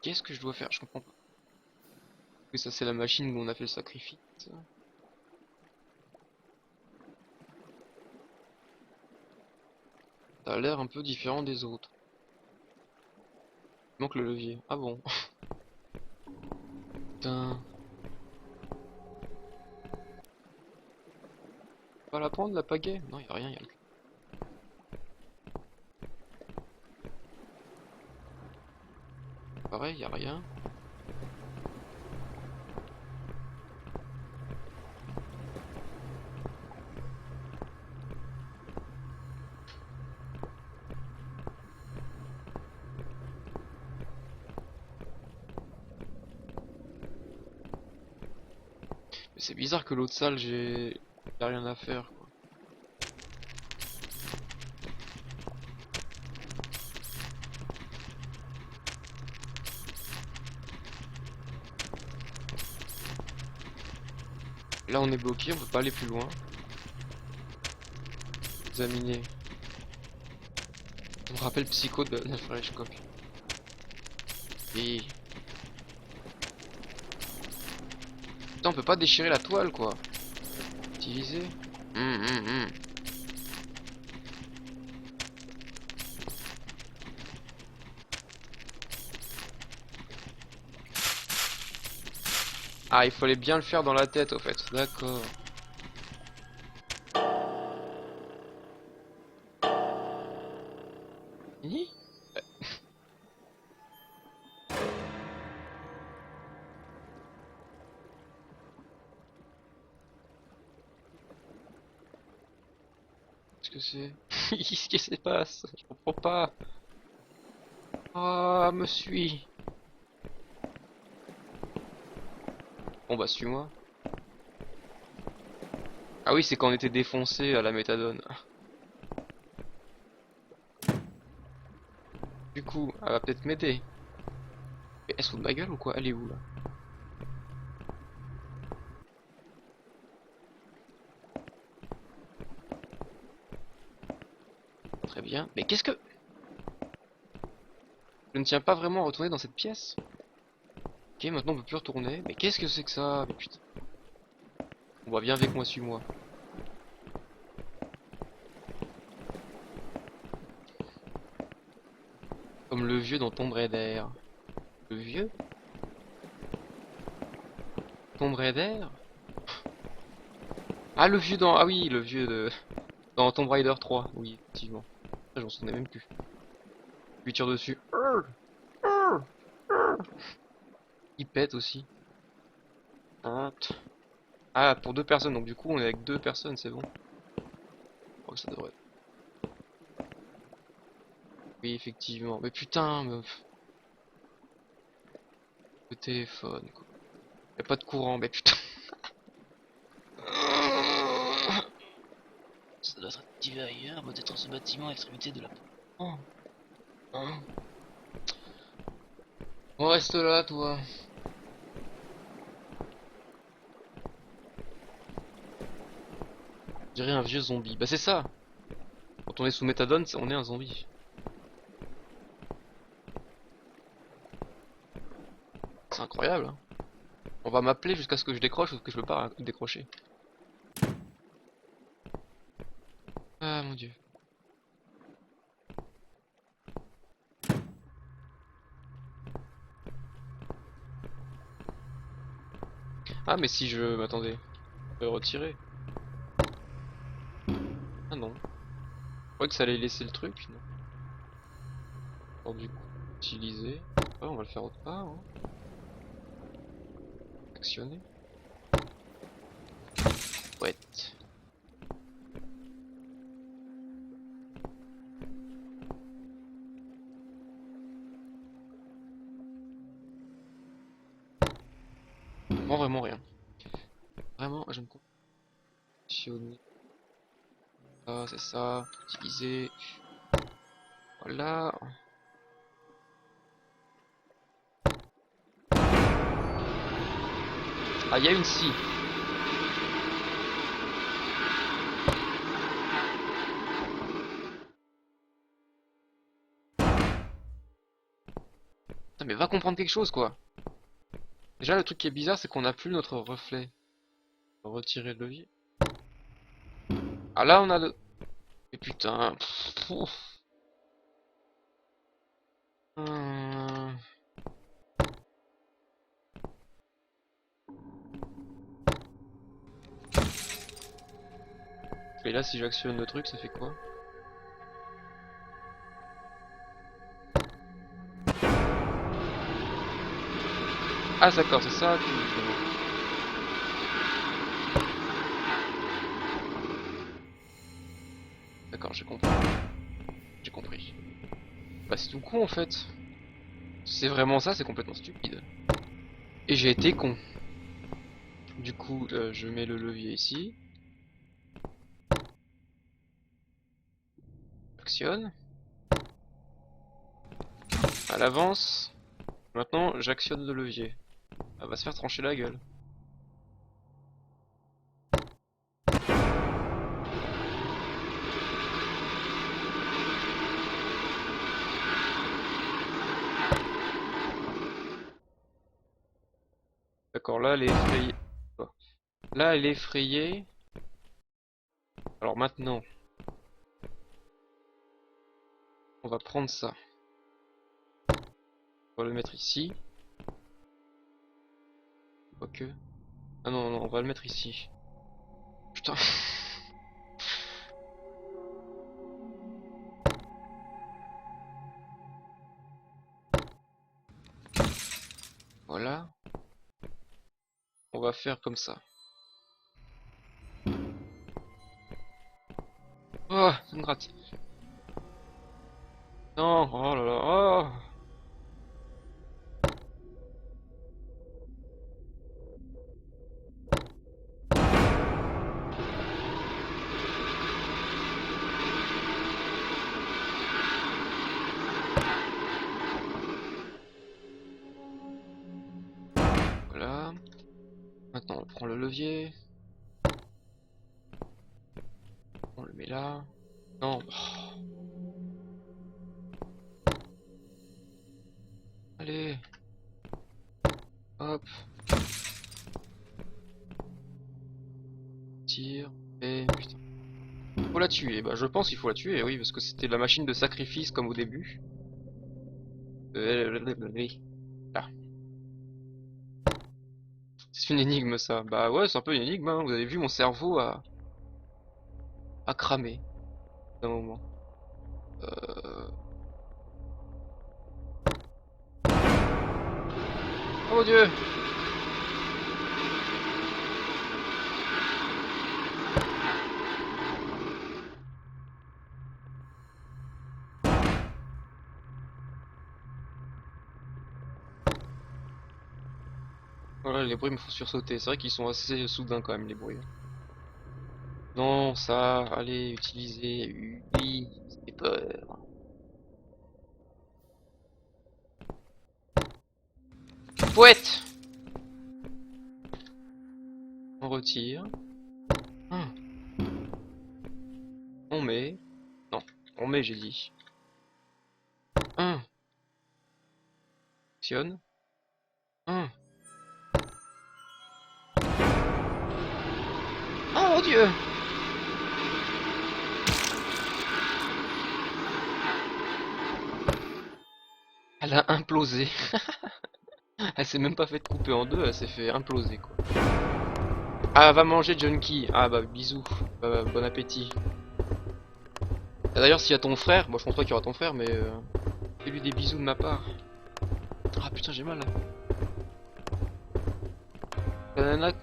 Qu'est-ce que je dois faire? Je comprends pas. Oui, ça, c'est la machine où on a fait le sacrifice. Ça a l'air un peu différent des autres. Il manque le levier. Ah bon? Putain. Pas la prendre, la pagaie? Non, y a rien, y a le... Pareil, y a rien. Mais c'est bizarre que l'autre salle, y a rien à faire, quoi. Là, on est bloqué, on peut pas aller plus loin. Examiner. Ça me rappelle Psycho de Alfred Hitchcock. Et... Putain, on peut pas déchirer la toile, quoi. Utiliser. Hum. Ah, il fallait bien le faire dans la tête, au fait. D'accord. Fini? Qu'est-ce que c'est? Qu'est-ce qui se passe? Je comprends pas. Ah, me suis. Bon bah suis-moi. Ah oui, c'est quand on était défoncé à la méthadone. Du coup, elle va peut-être m'aider. Mais elle se fout de ma gueule ou quoi? Elle est où là? Très bien. Mais qu'est-ce que... Je ne tiens pas vraiment à retourner dans cette pièce. Ok, maintenant on peut plus retourner. Mais qu'est-ce que c'est que ça? Mais putain. On va bien avec moi, suis-moi. Comme le vieux dans Tomb Raider. Le vieux? Tomb Raider? Ah, le vieux dans... Ah oui, le vieux de... Dans Tomb Raider 3. Oui, effectivement. Ça, j'en souvenais même plus. Lui tire dessus. Il pète aussi. Ah, pour deux personnes, donc du coup on est avec deux personnes, c'est bon. Je crois que ça devrait. Oui, effectivement. Mais putain, meuf. Le téléphone, quoi. Y'a pas de courant, mais putain. Ça doit être activé ailleurs, doit être ce bâtiment à l'extrémité de la... Oh. Hein. On reste là, toi. Je dirais un vieux zombie. Bah c'est ça. Quand on est sous méthadone, on est un zombie. C'est incroyable, hein. On va m'appeler jusqu'à ce que je décroche ou que je peux pas décrocher. Ah mon dieu. Ah mais si je... Attendez. Je peux le retirer. Ah non. Je croyais que ça allait laisser le truc, non. Alors du coup, utiliser. Ouais, on va le faire autre part, hein. Actionner. Ouais. Vraiment rien. Vraiment, je me conditionner. Ça, c'est ça. Utiliser. Voilà. Ah, il y a une scie. Putain, mais va comprendre quelque chose, quoi. Déjà, le truc qui est bizarre, c'est qu'on n'a plus notre reflet. On va retirer le levier. Ah, là, on a le... Mais putain. Hum. Et là, si j'actionne le truc, ça fait quoi? Ah, d'accord, c'est ça qui... D'accord, j'ai compris. J'ai compris. Bah, c'est tout con, en fait. Si c'est vraiment ça, c'est complètement stupide. Et j'ai été con. Du coup, je mets le levier ici. J'actionne. Elle avance. Maintenant, j'actionne le levier. Elle va se faire trancher la gueule. D'accord, là, elle est effrayée. Là, elle est effrayée. Alors maintenant, on va prendre ça. On va le mettre ici. Quoique. Ah non, non, on va le mettre ici. Putain. Voilà. On va faire comme ça. Oh, ça me gratte. Non, oh là là, oh. Voilà. Maintenant, on prend le levier. On le met là. Non. Oh. Allez. Hop. Tire. Et putain. Faut la tuer. Bah, je pense qu'il faut la tuer, oui, parce que c'était la machine de sacrifice comme au début. Oui. Là. C'est une énigme, ça. Bah ouais, c'est un peu une énigme, hein. Vous avez vu, mon cerveau a cramé d'un moment. Oh mon dieu! Voilà, les bruits me font sursauter. C'est vrai qu'ils sont assez soudains quand même, les bruits. Non, ça, allez, utiliser. Oui, c'est peur. Poète! On retire. Ah. On met, j'ai dit. 1. Actionne. 1. Oh mon dieu! Elle a implosé. Elle s'est même pas fait couper en deux, elle s'est fait imploser quoi. Ah, va manger Junkie. Ah bah bisous. Bon appétit. Ah, d'ailleurs, s'il y a ton frère, moi je pense pas qu'il y aura ton frère, mais fais-lui des bisous de ma part. Ah putain, j'ai mal là. La nana,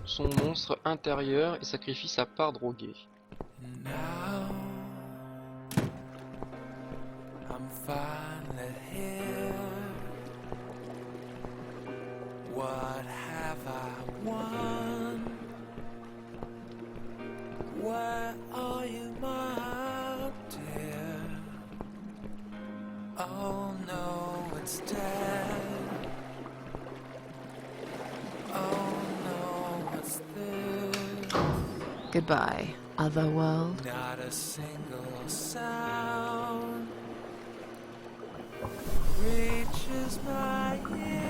son monstre intérieur et sacrifie sa part droguée. Now I'm finally here. What have I won? Where are you, my dear? Oh no, it's dead. Oh no, what's this? Goodbye, otherworld. Not a single sound reaches my ear.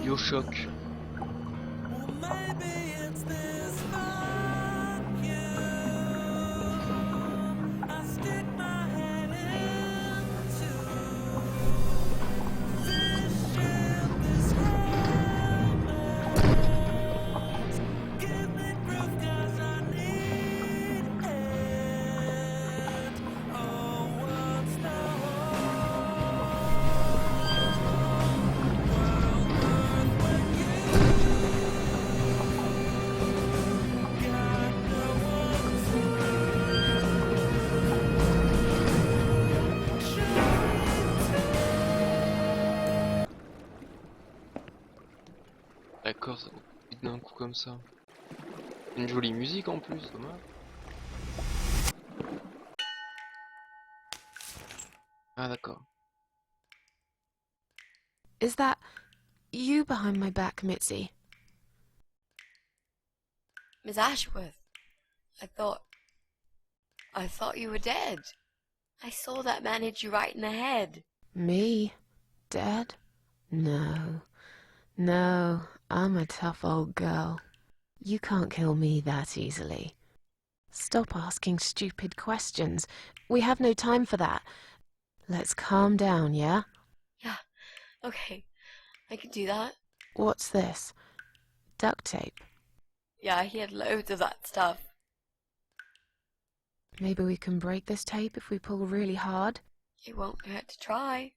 Bioshock. Well, maybe it's this vacuum. I stick my head into this ship, this helmet. Give me proof 'cause I need it. Oh, what's the D'accord, ça va vite d'un coup comme ça. Une jolie musique en plus, dommage. Ah d'accord. Is that you behind my back, Mitzi? Miss Ashworth, I thought you were dead. I saw that man hit you right in the head. Me? Dead? No. No, I'm a tough old girl. You can't kill me that easily. Stop asking stupid questions. We have no time for that. Let's calm down, yeah? Yeah, okay, I can do that. What's this? Duct tape. Yeah, he had loads of that stuff. Maybe we can break this tape if we pull really hard? It won't hurt to try.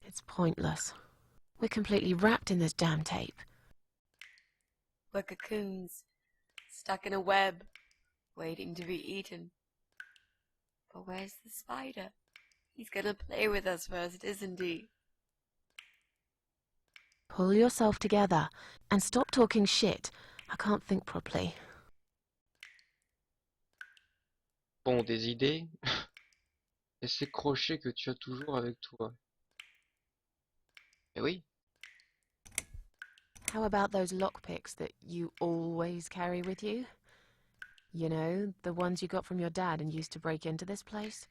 It's pointless. We're completely wrapped in this damn tape. We're cocoons, stuck in a web, waiting to be eaten. But where's the spider? He's gonna play with us first, isn't he? Pull yourself together and stop talking shit. I can't think properly. Bon, des idées. Et ces crochets que tu as toujours avec toi. Eh oui. How about those lockpicks that you always carry with you? You know, the ones you got from your dad and used to break into this place?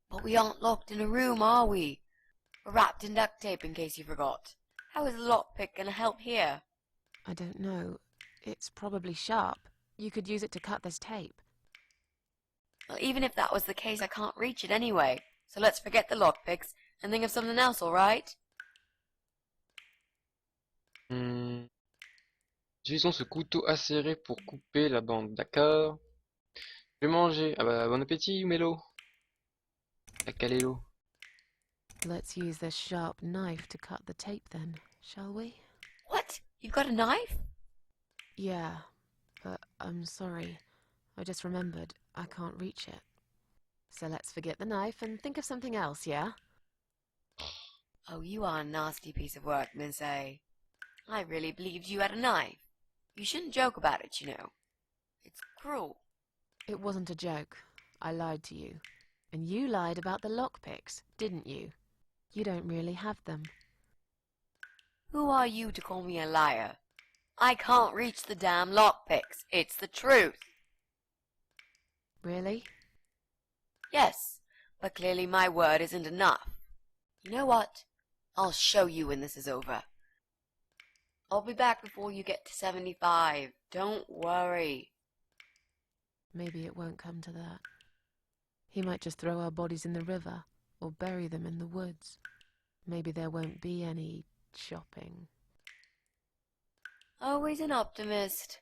But we aren't locked in a room, are we? We're wrapped in duct tape in case you forgot. How is a lockpick gonna help here? I don't know. It's probably sharp. You could use it to cut this tape. Well, even if that was the case, I can't reach it anyway. So let's forget the lockpicks and think of something else, alright? Utilisons ce couteau acéré pour couper la bande, d'accord? Je vais manger. Ah bah, bon appétit, Mélo. La Calélo. Let's use this sharp knife to cut the tape then, shall we? What? You've got a knife? Yeah, but I'm sorry. I just remembered I can't reach it. So let's forget the knife and think of something else, yeah? Oh, you are a nasty piece of work, Miss A. I really believed you had a knife. You shouldn't joke about it, you know. It's cruel. It wasn't a joke. I lied to you. And you lied about the lockpicks, didn't you? You don't really have them. Who are you to call me a liar? I can't reach the damn lockpicks. It's the truth. Really? Yes, but clearly my word isn't enough. You know what? I'll show you when this is over. I'll be back before you get to 75. Don't worry. Maybe it won't come to that. He might just throw our bodies in the river, or bury them in the woods. Maybe there won't be any shopping. Always an optimist.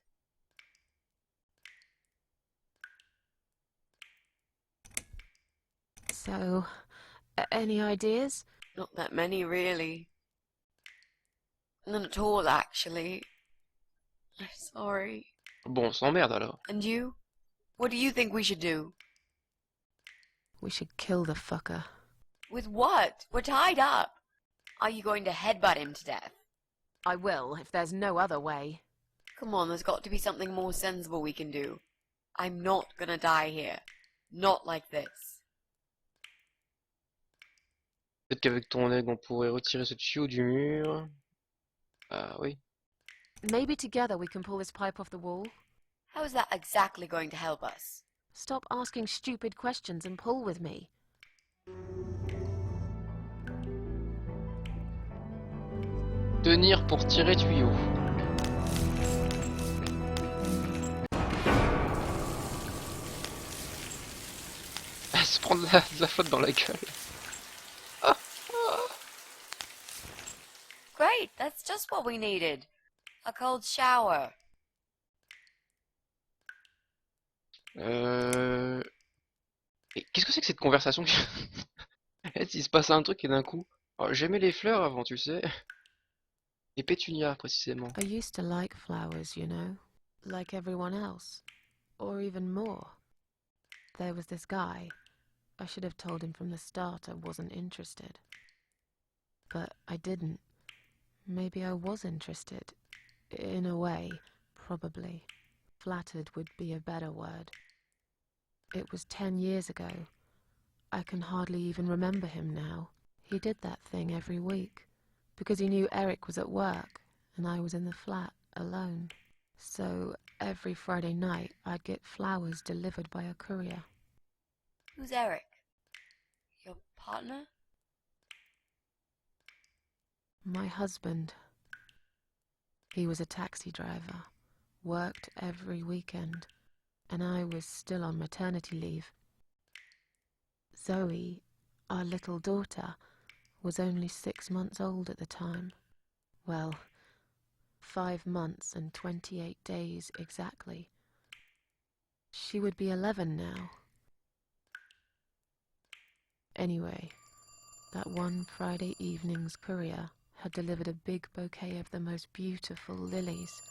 So, any ideas? Not that many, really. None at all, actually. I'm sorry. Bon, on s'emmerde alors. And you? What do you think we should do? We should kill the fucker. With what? We're tied up. Are you going to headbutt him to death? I will, if there's no other way. Come on, there's got to be something more sensible we can do. I'm not gonna die here. Not like this. Peut-être qu'avec ton aide, on pourrait retirer ce tuyau du mur. Ah oui. Maybe together we can pull this pipe off the wall? How is that exactly going to help us? Stop asking stupid questions and pull with me. Tenir pour tirer tuyau. Ah, se prendre de la faute dans la gueule. Great, that's just what we needed. A cold shower. Et qu'est-ce que c'est que cette conversation? Il se passe un truc et d'un coup. Alors, j'aimais les fleurs avant, tu sais. Les pétunias, précisément. I used to like flowers, you know, like everyone else, or even more. There was this guy. I should have told him from the start I wasn't interested. But I didn't. Maybe I was interested. In a way, probably. Flattered would be a better word. It was 10 years ago. I can hardly even remember him now. He did that thing every week, because he knew Eric was at work, and I was in the flat, alone. So, every Friday night, I'd get flowers delivered by a courier. Who's Eric? Your partner? My husband. He was a taxi driver, worked every weekend, and I was still on maternity leave. Zoe, our little daughter, was only 6 months old at the time. Well, 5 months and 28 days exactly. She would be 11 now. Anyway, that one Friday evening's courier had delivered a big bouquet of the most beautiful lilies.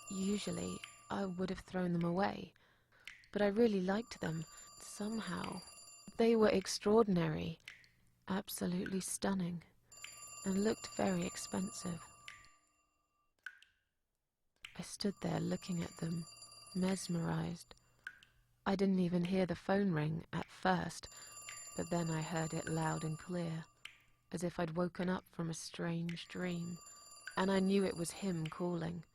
Usually, I would have thrown them away, but I really liked them, somehow. They were extraordinary, absolutely stunning, and looked very expensive. I stood there looking at them, mesmerized. I didn't even hear the phone ring at first, but then I heard it loud and clear, as if I'd woken up from a strange dream, and I knew it was him calling.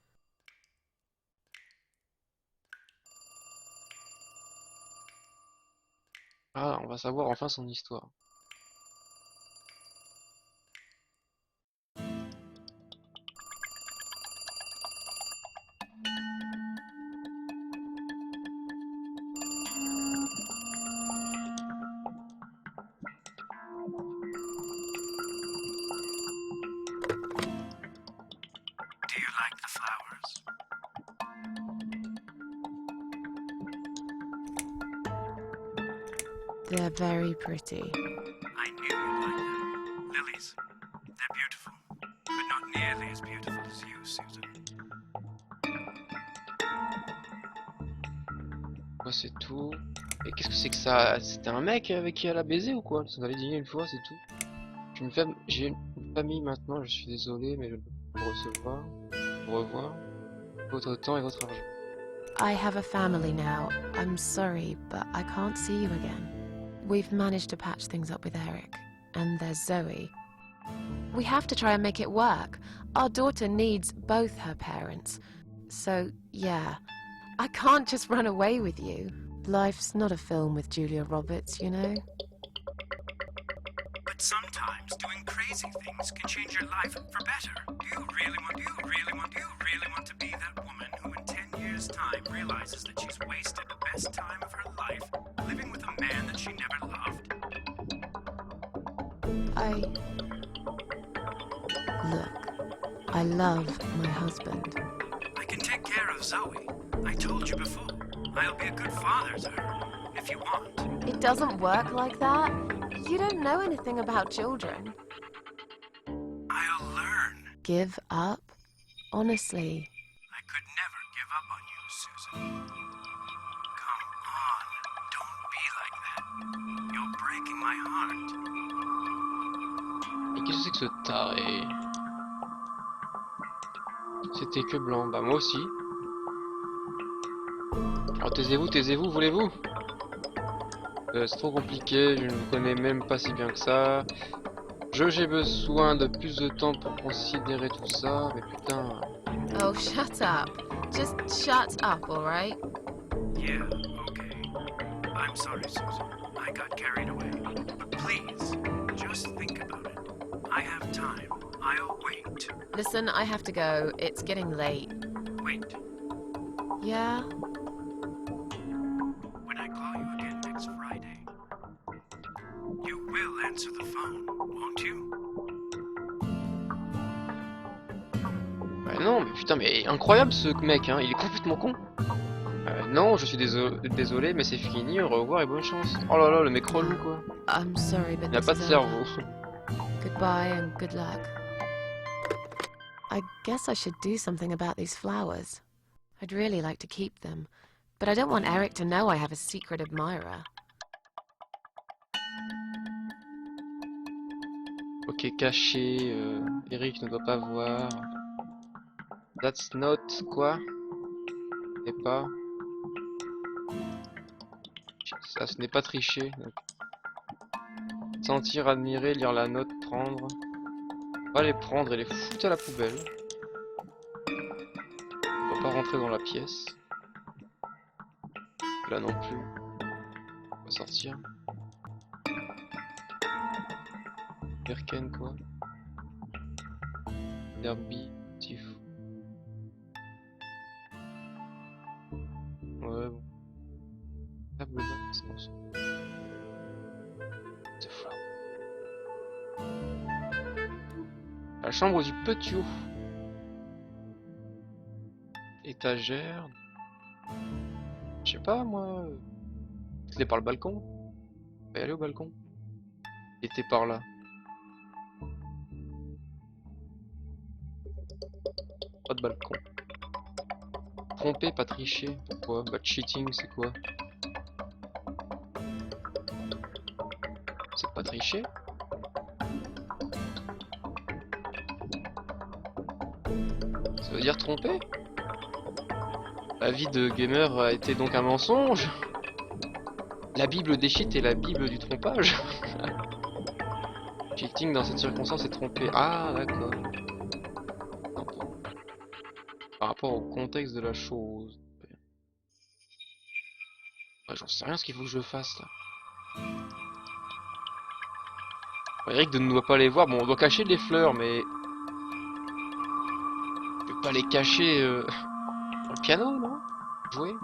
Ah, on va savoir enfin son histoire. Do you like the flowers? They're very pretty. I knew you'd like them. Lilies. They're beautiful, but not nearly as beautiful as you, Susan. Ouais, c'est tout. Et qu'est-ce que c'est que ça? C'était un mec avec qui elle a baisé ou quoi? Ça m'avait dit une fois, c'est tout. J'ai une famille maintenant, je suis désolé, mais je peux vous recevoir, vous revoir, votre temps et votre argent. I have a family now. I'm sorry, but I can't see you again. We've managed to patch things up with Eric, and there's Zoe. We have to try and make it work. Our daughter needs both her parents. So, yeah. I can't just run away with you. Life's not a film with Julia Roberts, you know? But sometimes doing crazy things can change your life for better. Do you really want to be that woman who in 10 years' time realizes that she's wasted the best time of her life living with a man that she never loved? Look, I love my husband. I can take care of Zoe. I told you before. I'll be a good father to her, if you want. It doesn't work like that. You don't know anything about children. I'll learn. Give up? Honestly. I could never give up on you, Susan. Come on, don't be like that. You're breaking my heart. Et qu'est-ce que c'est que ce taré? C'était que blanc. Bah moi aussi. Alors taisez-vous, voulez-vous? C'est trop compliqué, je ne vous connais même pas si bien que ça. J'ai besoin de plus de temps pour considérer tout ça, mais putain... Oh, shut up. Just shut up, alright? Yeah, okay. I'm sorry, Susan. I got carried away. But please, just think about it. I have time. I'll wait. Listen, I have to go. It's getting late. Wait. Yeah? When I call you again next Friday, you will answer the phone, won't you? Bah non, mais putain, mais incroyable ce mec, hein, il est complètement con. Non, je suis désolé, mais c'est fini, au revoir et bonne chance. Oh là là, le mec relou quoi. I'm sorry, but Il n'a this pas de is cerveau. over. Goodbye and good luck. I guess I should do something about these flowers. I'd really like to keep them, but I don't want Eric to know I have a secret admirer. Ok, caché, Eric ne doit pas voir. That's not quoi? Et pas. Ça, ce n'est pas tricher. Donc. Sentir, admirer, lire la note, prendre. On va les prendre et les foutre à la poubelle. On va pas rentrer dans la pièce. Là non plus. On va sortir. Birken quoi. Derby, tif. Ouais bon. Table basse, non ça. The flower. La chambre du petit ouf. Étagère. Je sais pas moi. C'était par le balcon. On va y aller au balcon. Était par là. Pas de balcon. Tromper, pas tricher. Pourquoi? Bah cheating c'est quoi? C'est pas tricher? Ça veut dire tromper? La vie de gamer a été donc un mensonge? La bible des cheats est la bible du trompage? Cheating dans cette circonstance est tromper. Ah d'accord. Par rapport au contexte de la chose. Ouais, j'en sais rien ce qu'il faut que je fasse là. Eric ne doit pas les voir. Bon, on doit cacher les fleurs, mais... Je peux pas les cacher dans le piano, non? Jouer?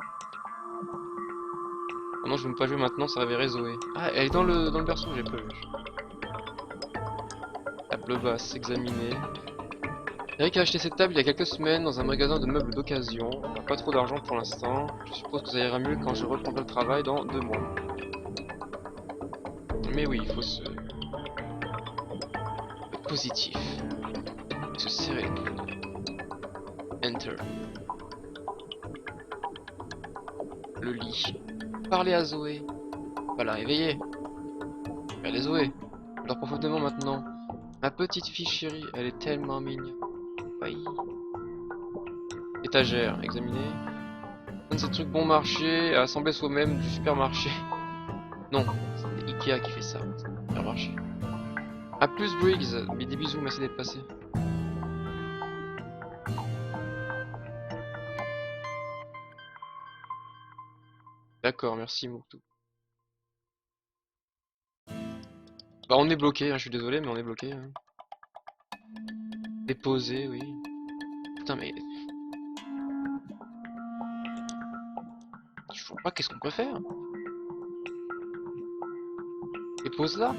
Oh non, je veux même pas jouer maintenant, ça réveillerait Zoé. Ah, elle est dans le berceau, j'ai pas vu. Table basse, examiner. Eric a acheté cette table il y a quelques semaines dans un magasin de meubles d'occasion. On n'a pas trop d'argent pour l'instant. Je suppose que ça ira mieux quand je reprendrai le travail dans 2 mois. Mais oui, il faut se... être positif. Se serrer. Enter. Le lit. Parler à Zoé. Va la réveiller. Regardez Zoé. Dors profondément maintenant. Ma petite fille chérie, elle est tellement mignonne. Oui. Étagère, examiner. Donne ces trucs bon marché, à assembler soi-même du supermarché. Non, c'est Ikea qui fait ça. Supermarché. A plus Briggs, mais des bisous, merci d'être passé. D'accord, merci Moutou. Bah on est bloqué, hein, je suis désolé, mais on est bloqué. Hein. Déposé, oui. Putain mais... Je vois pas qu'est-ce qu'on peut faire. Dépose là.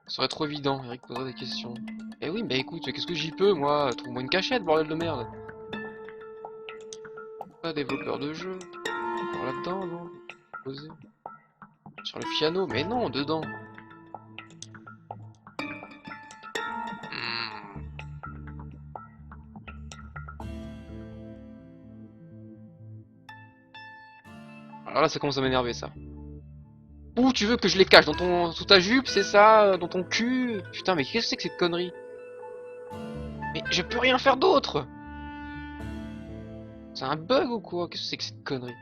Ça serait trop évident, Eric posera des questions. Eh oui, mais écoute, qu'est-ce que j'y peux, moi? Trouve-moi une cachette, bordel de merde. Pas développeur de jeu. Alors là-dedans, non? Posé. Sur le piano, mais non, dedans. Hmm. Alors là, ça commence à m'énerver, ça. Où tu veux que je les cache? Dans ton... sous ta jupe, c'est ça? Dans ton cul? Putain, mais qu'est-ce que c'est que cette connerie? Mais je peux rien faire d'autre! C'est un bug ou quoi? Qu'est-ce que c'est que cette connerie?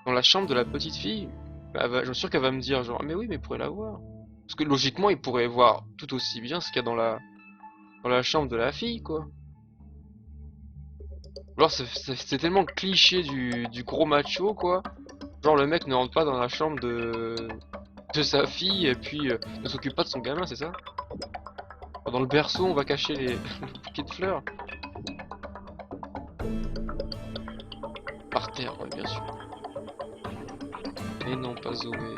Dans la chambre de la petite fille? Bah, je suis sûr qu'elle va me dire genre, mais oui, mais il pourrait la voir. Parce que logiquement, il pourrait voir tout aussi bien ce qu'il y a dans la chambre de la fille, quoi. Alors c'est tellement cliché du gros macho, quoi. Genre le mec ne rentre pas dans la chambre de sa fille et puis ne s'occupe pas de son gamin, c'est ça? Dans le berceau, on va cacher les le bouquet de fleurs. Par terre, ouais, bien sûr. Et non, pas Zoé.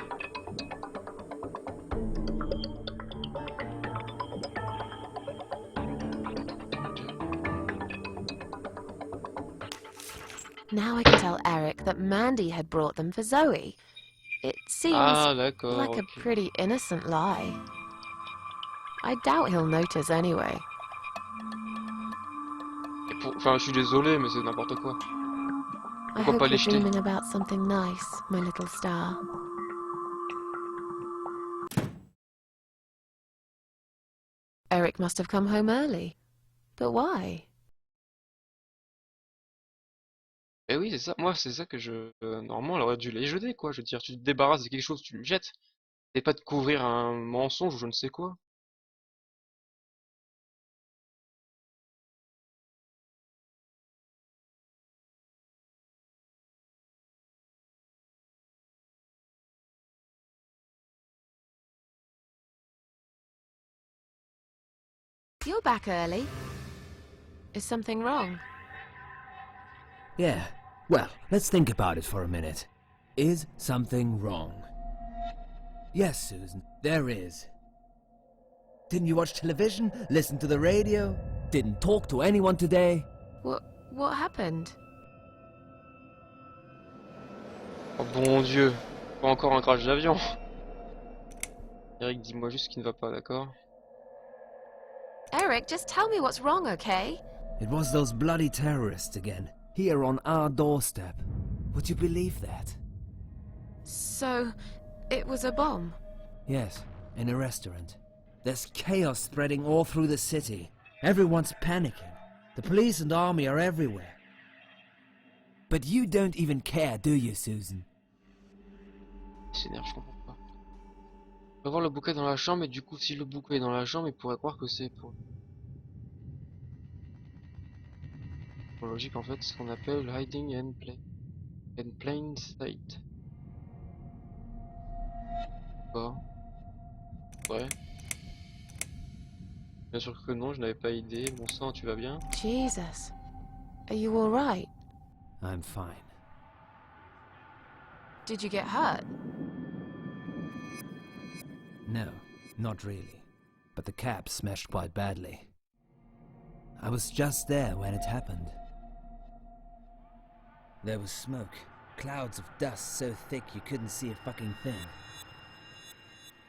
Now I can tell Eric that Mandy had brought them for Zoe. It seems Ah, d'accord. like a Ok. pretty innocent lie. I doubt he'll notice anyway. Enfin, je suis désolé, mais c'est n'importe quoi. I Pourquoi hope pas les you're jeter? dreaming about something nice, my little star. Eric must have come home early. But why? Eh oui, c'est ça. Moi, c'est ça que je... normalement, elle aurait dû les jeter, quoi. Je veux dire, tu te débarrasses de quelque chose, tu le jettes. Et pas de couvrir un mensonge ou je ne sais quoi. You're back early. Is something wrong? Yeah. Well, let's think about it for a minute. Is something wrong? Yes, Susan, there is. Didn't you watch television? Listen to the radio? Didn't talk to anyone today? What happened? Oh bon Dieu. Pas encore un crash d'avion. Eric, dis-moi juste ce qui ne va pas, d'accord? Eric, just tell me what's wrong, okay? It was those bloody terrorists again, here on our doorstep. Would you believe that? So, it was a bomb. Yes, in a restaurant. There's chaos spreading all through the city. Everyone's panicking. The police and army are everywhere. But you don't even care, do you, Susan? Il s'énerve, je comprends pas. On va voir le bouquet dans la chambre, et du coup, si le bouquet est dans la chambre, il pourrait croire que c'est pour... En logique, en fait, c'est ce qu'on appelle hiding in plain sight. Quoi? Ouais. Bien sûr que non, je n'avais pas idée. Bon sang, tu vas bien? Jesus. Are you alright? I'm fine. Did you get hurt? No, not really. But the cab smashed quite badly. I was just there when it happened. There was smoke, clouds of dust so thick you couldn't see a fucking thing.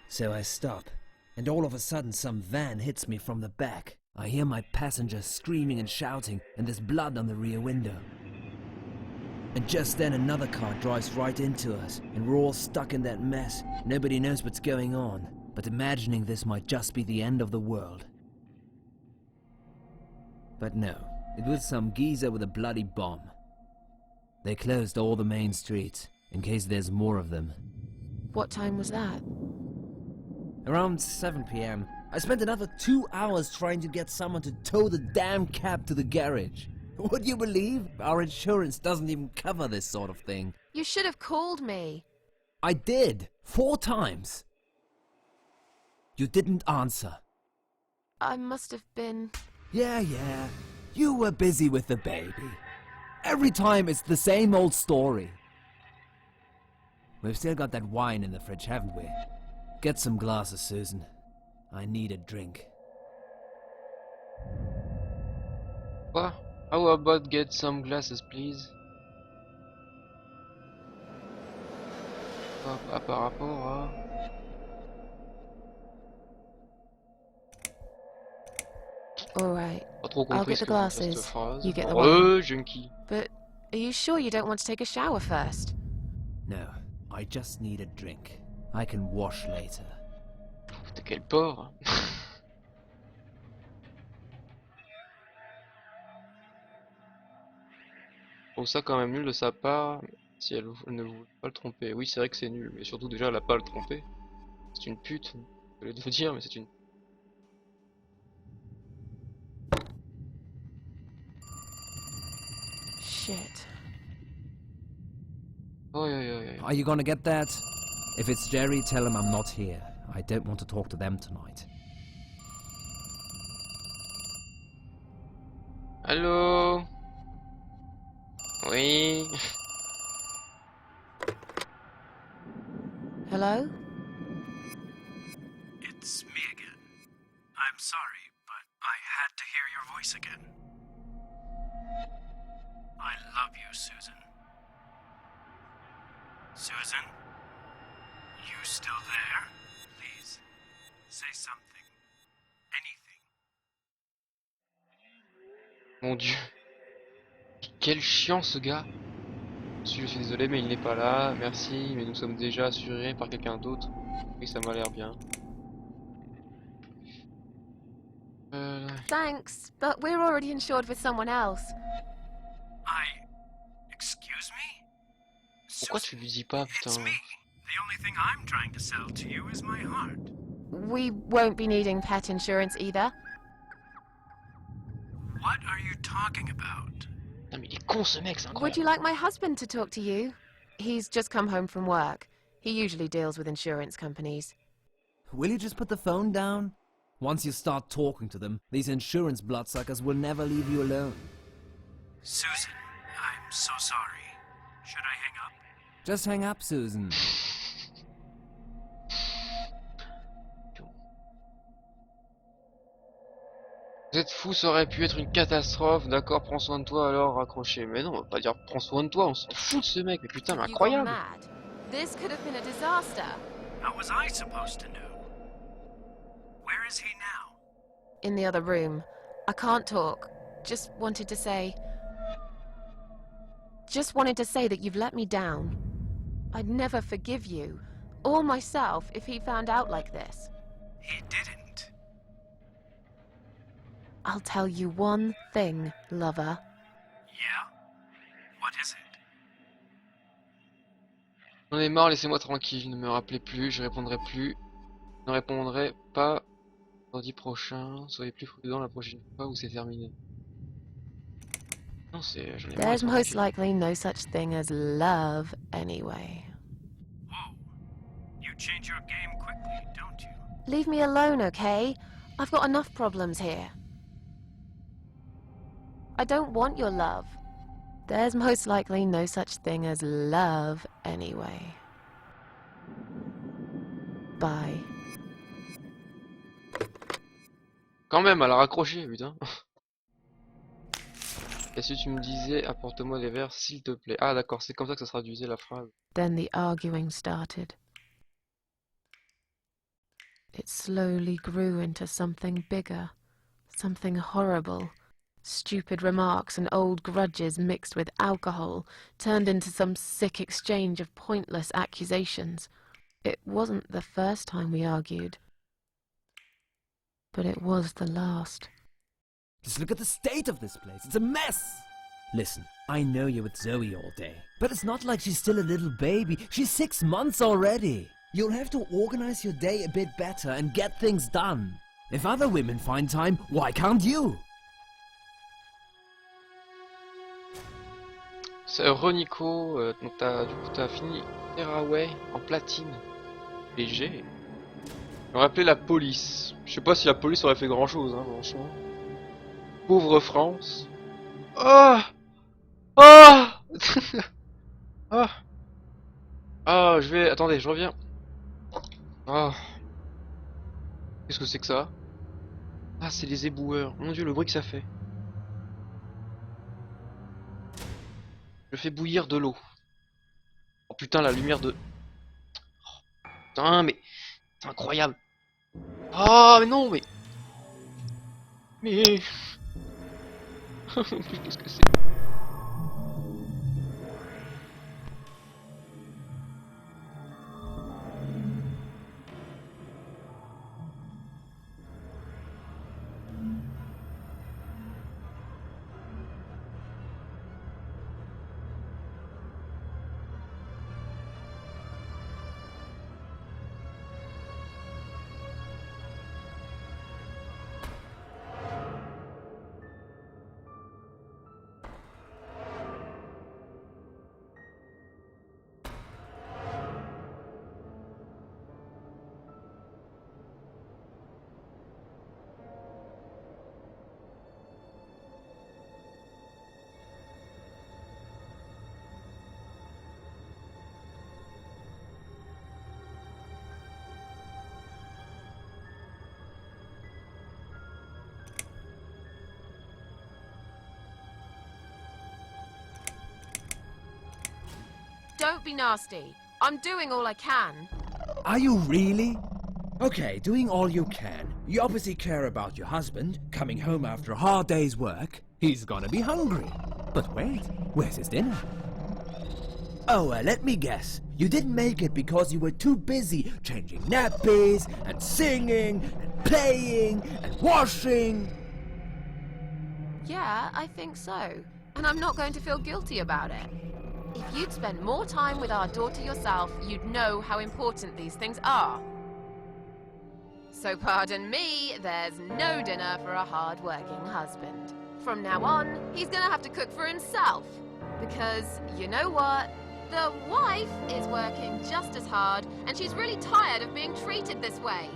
So I stop, and all of a sudden some van hits me from the back. I hear my passenger screaming and shouting, and there's blood on the rear window. And just then another car drives right into us, and we're all stuck in that mess. Nobody knows what's going on, but imagining this might just be the end of the world. But no, it was some geezer with a bloody bomb. They closed all the main streets, in case there's more of them. What time was that? Around 7 p.m., I spent another 2 hours trying to get someone to tow the damn cab to the garage. Would you believe? Our insurance doesn't even cover this sort of thing. You should have called me. I did. 4 times. You didn't answer. I must have been... Yeah. You were busy with the baby. Every time it's the same old story. We've still got that wine in the fridge, haven't we? Get some glasses, Susan. I need a drink. Quoi? How about get some glasses, please? Par rapport à... Alright, Pas trop I'll compris get ce the que veut dire cette glasses. phrase. You get the wine. Junkie. But are you sure you don't want to take a shower first? No, I just need a drink. I can wash later. Putain, quel porc. Je trouve ça quand même nul de sa part si elle ne voulait pas le tromper. Oui, c'est vrai que c'est nul, mais surtout déjà elle a pas à le tromper. C'est une pute, je voulais vous dire, mais c'est une... Shit. Oh. Are you gonna get that? If it's Jerry, tell him I'm not here. I don't want to talk to them tonight. Allô? Oui. Hello? It's me again. I'm sorry, but I had to hear your voice again. I love you, Susan. Susan? You still there? Please, say something. Anything. Mon dieu. Quel chiant ce gars. Je suis désolé mais il n'est pas là. Merci, mais nous sommes déjà assurés par quelqu'un d'autre. Oui, ça m'a l'air bien. Thanks, but we're already insured with someone else. Excuse me? Pourquoi tu lui dis pas, It's putain? me. The only thing I'm trying to sell to you is my heart. We won't be needing pet insurance either. What are you talking about? Non mais il est con ce mec, c'est Would you incroyable. like my husband to talk to you? He's just come home from work. He usually deals with insurance companies. Will you just put the phone down? Once you start talking to them, these insurance bloodsuckers will never leave you alone. Susan, I'm so sorry. Should I hang up? Just hang up, Susan. Vous êtes fous, ça aurait pu être une catastrophe. D'accord, prends soin de toi alors, raccroché. Mais non, on va pas dire prends soin de toi, on s'en fout de ce mec. Mais putain, mais Have you gone incroyable. mad? This could have been a disaster. How was I supposed to know? Where is he now? In the other room. I can't talk. Just wanted to say that you've let me down. I'd never forgive you, or myself, if he found out like this. He didn't. I'll tell you one thing, lover. Yeah? What is it? J'en ai marre, laissez-moi tranquille. Ne me rappelez plus, je répondrai plus. Je ne répondrai pas lundi prochain. Soyez plus prudents la prochaine fois ou c'est terminé. Non, c'est... J'en ai marre. There's laissez-moi most tranquille. likely no such thing as love anyway. Whoa. You change your game quickly, don't you? Leave me alone, okay? I've got enough problems here. I don't want your love. There's most likely no such thing as love anyway. Bye. Quand même, elle a raccroché, putain. Et si tu me disais, apporte-moi des verres, s'il te plaît. Ah d'accord, c'est comme ça que ça se traduisait la phrase. Then the arguing started. It slowly grew into something bigger, something horrible. Stupid remarks and old grudges mixed with alcohol turned into some sick exchange of pointless accusations. It wasn't the first time we argued, but it was the last. Just look at the state of this place. It's a mess. Listen, I know you're with Zoe all day, but it's not like she's still a little baby. She's 6 months already. You'll have to organize your day a bit better and get things done. If other women find time, why can't you? C'est Ronico, donc du coup t'as fini Tearaway en platine. Léger. On appelé la police. Je sais pas si la police aurait fait grand chose, hein, franchement. Pauvre France. Ah, ah, ah, ah, je vais... Attendez, je reviens. Ah. Qu'est-ce que c'est que ça? Ah, c'est les éboueurs. Mon dieu, le bruit que ça fait. Je fais bouillir de l'eau. Oh putain, la lumière de... Oh, putain, mais... C'est incroyable. Ah, mais non, mais... Mais... Qu'est-ce que c'est? Don't be nasty. I'm doing all I can. Are you really? Okay, doing all you can. You obviously care about your husband, coming home after a hard day's work. He's gonna be hungry. But wait, where's his dinner? Oh, let me guess. You didn't make it because you were too busy changing nappies, and singing, and playing, and washing. Yeah, I think so. And I'm not going to feel guilty about it. If you'd spent more time with our daughter yourself, you'd know how important these things are. So pardon me, there's no dinner for a hard-working husband. From now on, he's gonna have to cook for himself. Because, you know what? The wife is working just as hard, and she's really tired of being treated this way.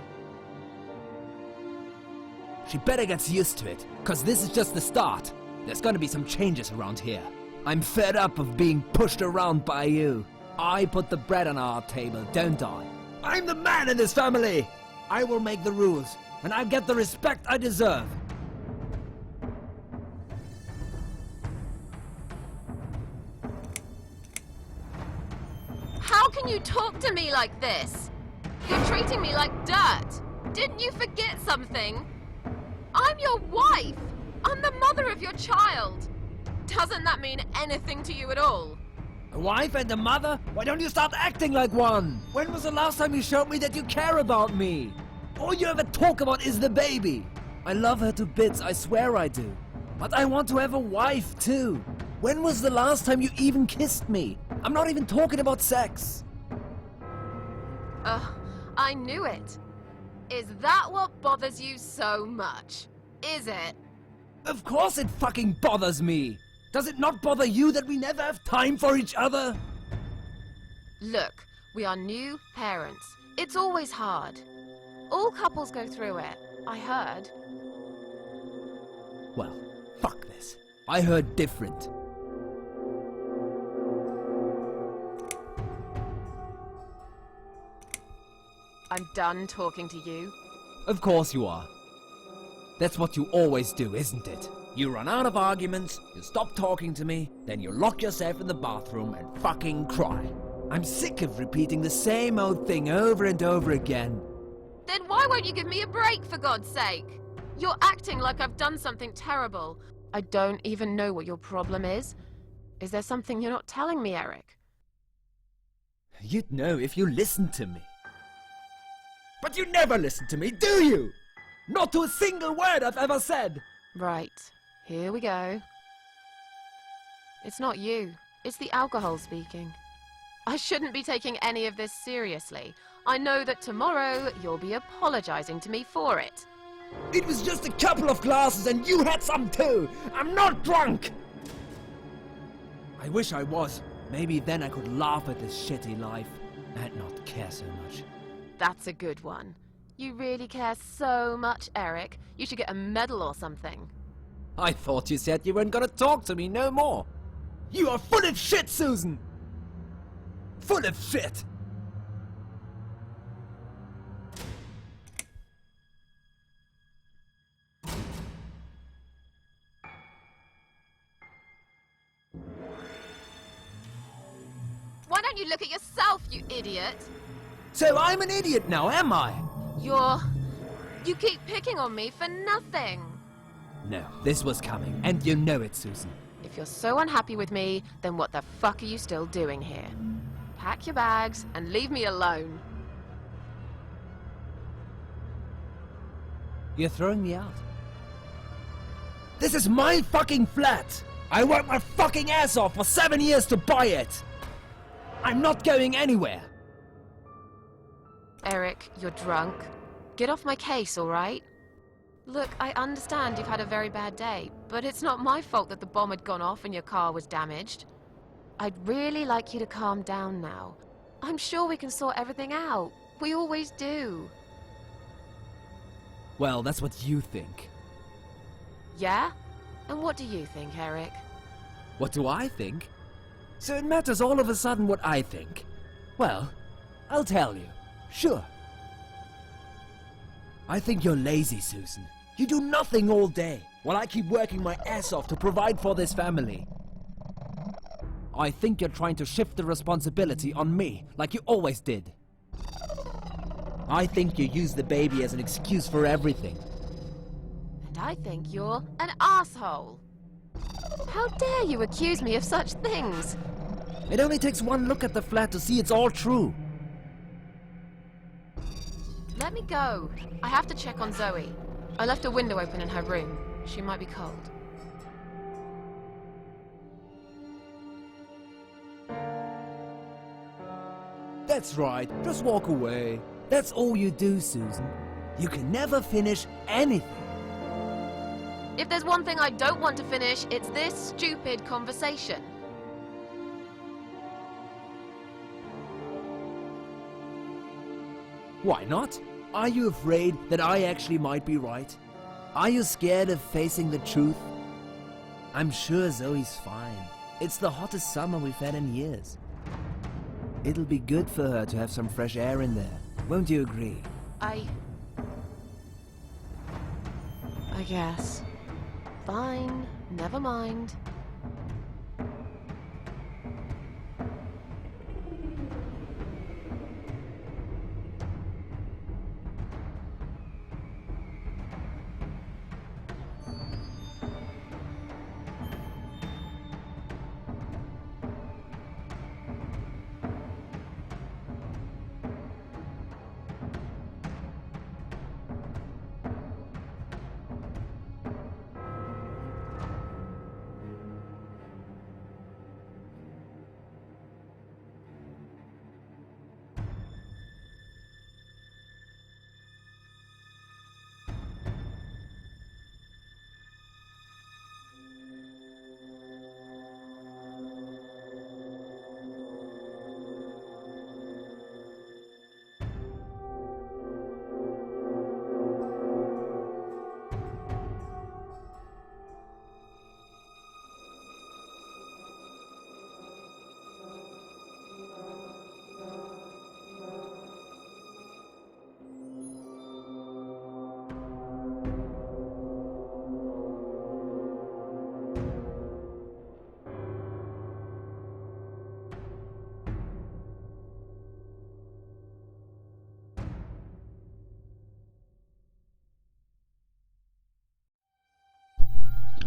She better get used to it, cause this is just the start. There's gonna be some changes around here. I'm fed up of being pushed around by you. I put the bread on our table, don't I? I'm the man in this family! I will make the rules, and I get the respect I deserve. How can you talk to me like this? You're treating me like dirt. Didn't you forget something? I'm your wife. I'm the mother of your child. Doesn't that mean anything to you at all? A wife and a mother? Why don't you start acting like one? When was the last time you showed me that you care about me? All you ever talk about is the baby. I love her to bits, I swear I do. But I want to have a wife too. When was the last time you even kissed me? I'm not even talking about sex. Ugh, I knew it. Is that what bothers you so much? Is it? Of course it fucking bothers me. Does it not bother you that we never have time for each other? Look, we are new parents. It's always hard. All couples go through it, I heard. Well, fuck this. I heard different. I'm done talking to you. Of course you are. That's what you always do, isn't it? You run out of arguments, you stop talking to me, then you lock yourself in the bathroom and fucking cry. I'm sick of repeating the same old thing over and over again. Then why won't you give me a break, for God's sake? You're acting like I've done something terrible. I don't even know what your problem is. Is there something you're not telling me, Eric? You'd know if you listened to me. But you never listen to me, do you? Not to a single word I've ever said. Right, here we go. It's not you. It's the alcohol speaking. I shouldn't be taking any of this seriously. I know that tomorrow you'll be apologizing to me for it. It was just a couple of glasses and you had some too! I'm not drunk! I wish I was. Maybe then I could laugh at this shitty life and not care so much. That's a good one. You really care so much, Eric. You should get a medal or something. I thought you said you weren't gonna talk to me no more. You are full of shit, Susan! Full of shit! Why don't you look at yourself, you idiot? So I'm an idiot now, am I? You keep picking on me for nothing. No, this was coming, and you know it, Susan. If you're so unhappy with me, then what the fuck are you still doing here? Pack your bags and leave me alone. You're throwing me out. This is my fucking flat! I worked my fucking ass off for 7 years to buy it! I'm not going anywhere! Eric, you're drunk. Get off my case, all right? Look, I understand you've had a very bad day, but it's not my fault that the bomb had gone off and your car was damaged. I'd really like you to calm down now. I'm sure we can sort everything out. We always do. Well, that's what you think. Yeah? And what do you think, Eric? What do I think? So it matters all of a sudden what I think. Well, I'll tell you. Sure. I think you're lazy, Susan. You do nothing all day, while I keep working my ass off to provide for this family. I think you're trying to shift the responsibility on me, like you always did. I think you use the baby as an excuse for everything. And I think you're an asshole. How dare you accuse me of such things? It only takes one look at the flat to see it's all true. Let me go. I have to check on Zoe. I left a window open in her room. She might be cold. That's right, just walk away. That's all you do, Susan. You can never finish anything. If there's one thing I don't want to finish, it's this stupid conversation. Why not? Are you afraid that I actually might be right? Are you scared of facing the truth? I'm sure Zoe's fine. It's the hottest summer we've had in years. It'll be good for her to have some fresh air in there. Won't you agree? I guess. Fine. Never mind.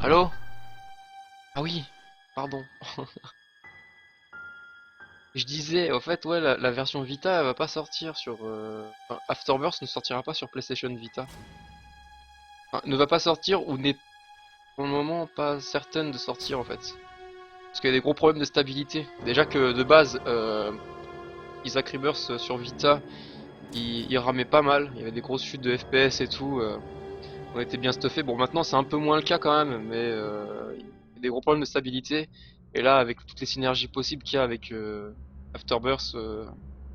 Allô? Ah oui, pardon. Je disais, au fait, ouais, la version Vita, elle va pas sortir sur... enfin, Afterbirth ne sortira pas sur PlayStation Vita. Enfin, ne va pas sortir ou n'est pour le moment pas certaine de sortir, en fait. Parce qu'il y a des gros problèmes de stabilité. Déjà que, de base, Isaac Rebirth sur Vita, il ramait pas mal, il y avait des grosses chutes de FPS et tout, on était bien stuffé. Bon maintenant c'est un peu moins le cas quand même, mais il y a des gros problèmes de stabilité. Et là avec toutes les synergies possibles qu'il y a avec Afterbirth,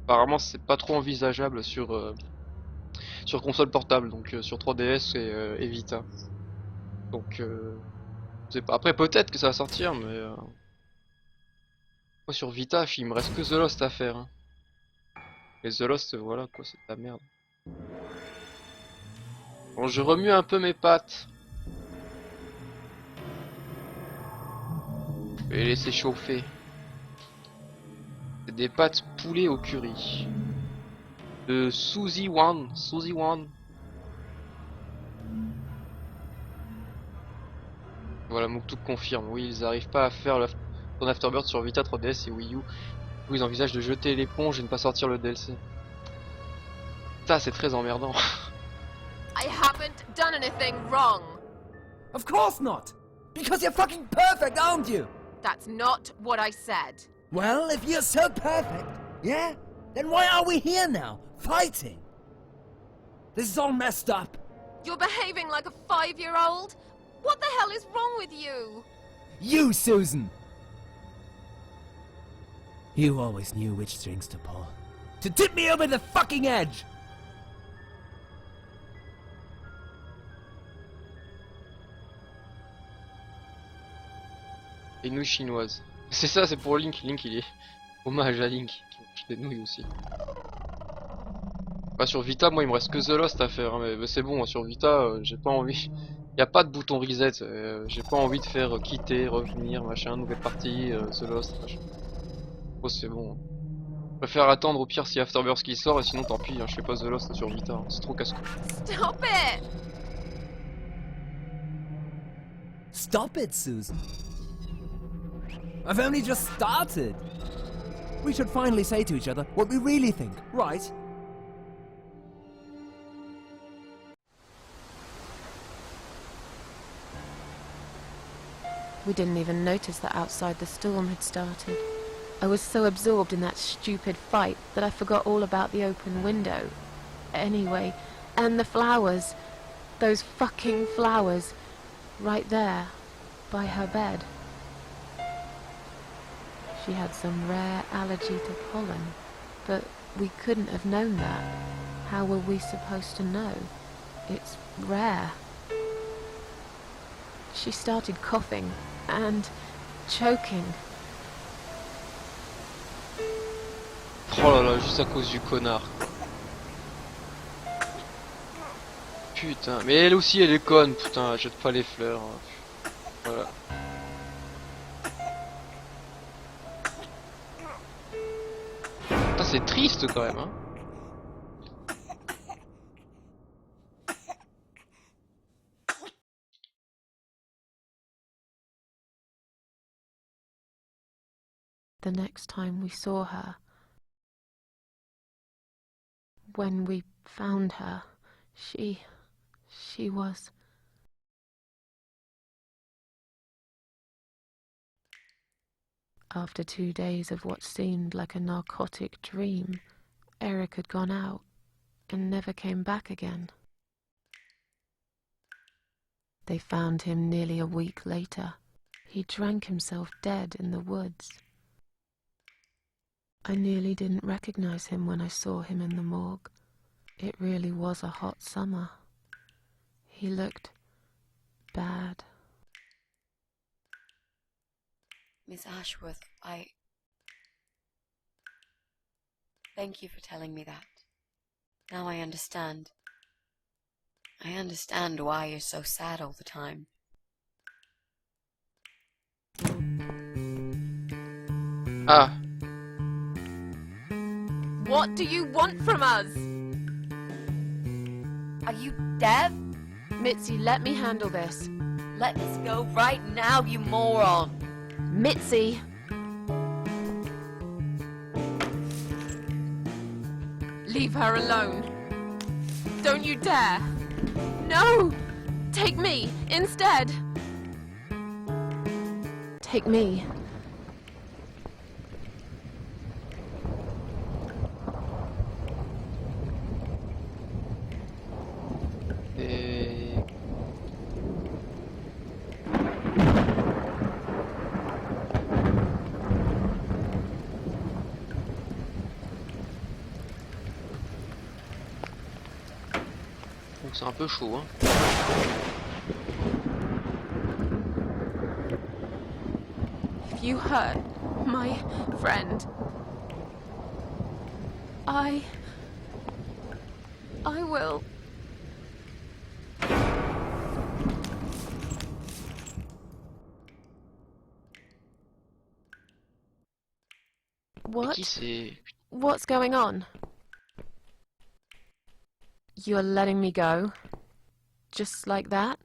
apparemment c'est pas trop envisageable sur console portable, donc sur 3DS et Vita. Donc je sais pas. Après peut-être que ça va sortir, mais moi sur Vita il me reste que The Lost à faire. Hein. Et The Lost voilà quoi, c'est de la merde. Bon je remue un peu mes pattes. Je vais les laisser chauffer. C'est des pâtes poulet au curry. De Suzy One. Suzy One. Voilà, Muktuk confirme. Oui, ils arrivent pas à faire son Afterbirth sur Vita 3DS et Wii U. Où ils envisagent de jeter l'éponge et ne pas sortir le DLC. Ça, c'est très emmerdant. I haven't done anything wrong. Of course not! Because you're fucking perfect, aren't you? That's not what I said. Well, if you're so perfect, yeah? Then why are we here now, fighting? This is all messed up. You're behaving like a 5-year-old? What the hell is wrong with you? You, Susan! You always knew which strings to pull. To tip me over the fucking edge! Les nouilles chinoises. C'est ça, c'est pour Link. Link, il est hommage à Link. Qui mange des nouilles aussi. Bah, sur Vita, moi, il me reste que The Lost à faire. Hein, mais c'est bon, sur Vita, j'ai pas envie. Y a pas de bouton reset. J'ai pas envie de faire quitter, revenir, machin, nouvelle partie, The Lost, machin. Oh, c'est bon. Je préfère attendre au pire si Afterbirth qui sort, et sinon, tant pis, hein, je fais pas The Lost sur Vita. Hein, c'est trop casse-cou. Stop it! Stop it, Susan. I've only just started. We should finally say to each other what we really think, right? We didn't even notice that outside the storm had started. I was so absorbed in that stupid fight that I forgot all about the open window. Anyway, and the flowers. Those fucking flowers. Right there, by her bed. She had some rare allergy to pollen, but we couldn't have known that. How were we supposed to know? It's rare. She started coughing and choking. Oh là là, juste à cause du connard. Putain, mais elle aussi elle est conne, putain, elle jette pas les fleurs. Voilà. Putain, c'est triste quand même, hein. The next time we saw her, when we found her, she was... After 2 days of what seemed like a narcotic dream, Eric had gone out and never came back again. They found him nearly a week later. He drank himself dead in the woods. I nearly didn't recognize him when I saw him in the morgue. It really was a hot summer. He looked bad. Miss Ashworth, Thank you for telling me that. Now I understand. I understand why you're so sad all the time. Ah, What do you want from us? Are you deaf? Mitzi, let me handle this. Let this go right now, you moron! Mitzi! Leave her alone. Don't you dare! No! Take me instead! Take me. c'est un peu chaud, hein. If you hurt my friend, I will. Mais What? qui c'est? What's going on? You're letting me go? Just like that?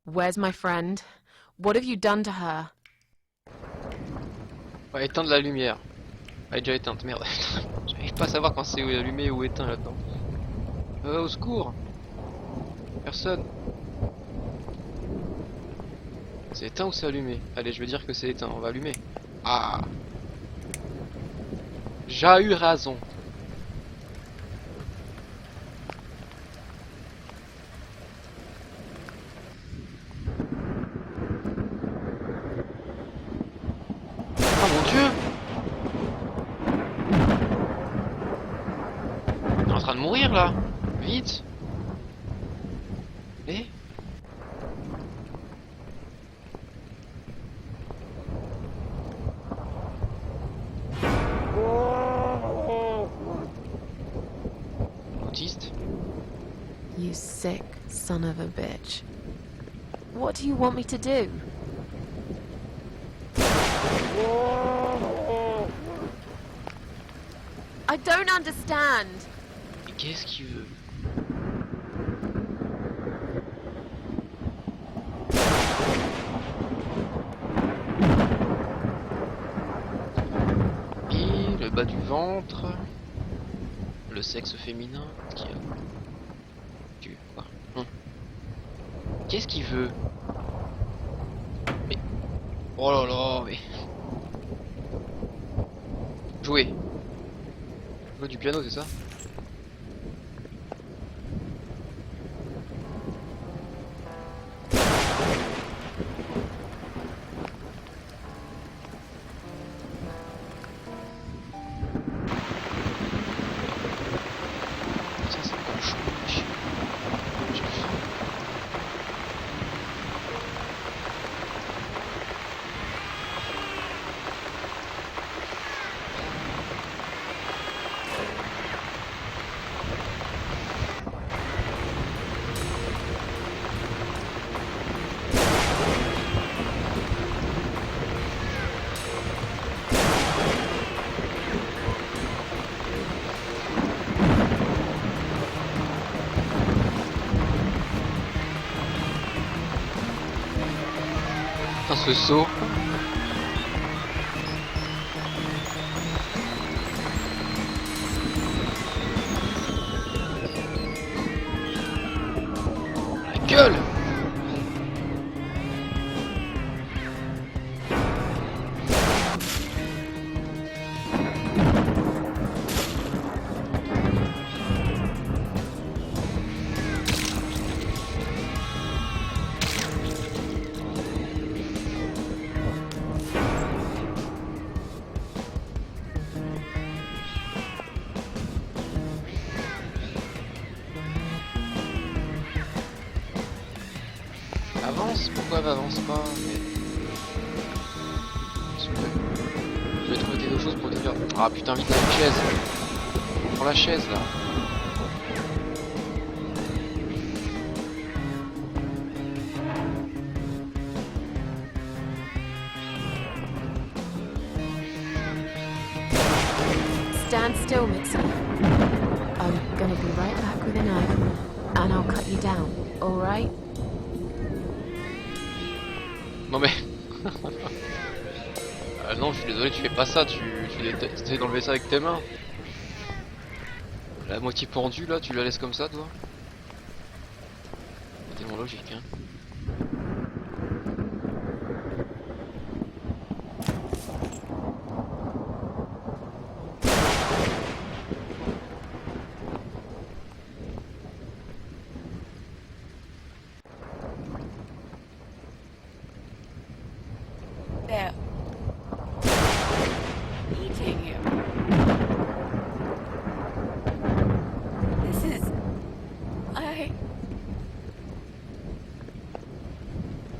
Where's my friend? What have you done to her? Ouais, éteindre la lumière. Elle est déjà éteinte, merde. J'arrive pas à savoir quand c'est allumé ou éteint là-dedans. Au secours! Personne. C'est éteint ou c'est allumé? Allez, je vais dire que c'est éteint, on va allumer. Ah! J'ai eu raison. Oh mon Dieu! On est en train de mourir là! Vite! Eh? Autiste? You sick son of a bitch. What do you want me to do? I don't understand. Mais qu'est-ce qu'il veut? Et le bas du ventre, le sexe féminin, qui a... Quoi? Qu'est-ce qu'il veut? Mais... Oh là là, mais... Jouer. Jouer du piano, c'est ça? Ça c'est comme chaud. J'ai faim. Putain, ce saut. La gueule. Avance, pourquoi elle avance pas? Mais... Je vais trouver quelque chose pour dire. Ah putain, vite, une chaise. Prends la chaise là. Stand still, Mixie. I'm gonna be right back with a knife, and I'll cut you down, alright? Non mais... non, je suis désolé, tu fais pas ça, tu essaies d'enlever ça avec tes mains. La moitié pendue là, tu la laisses comme ça toi? C'est tellement logique hein. They're eating him.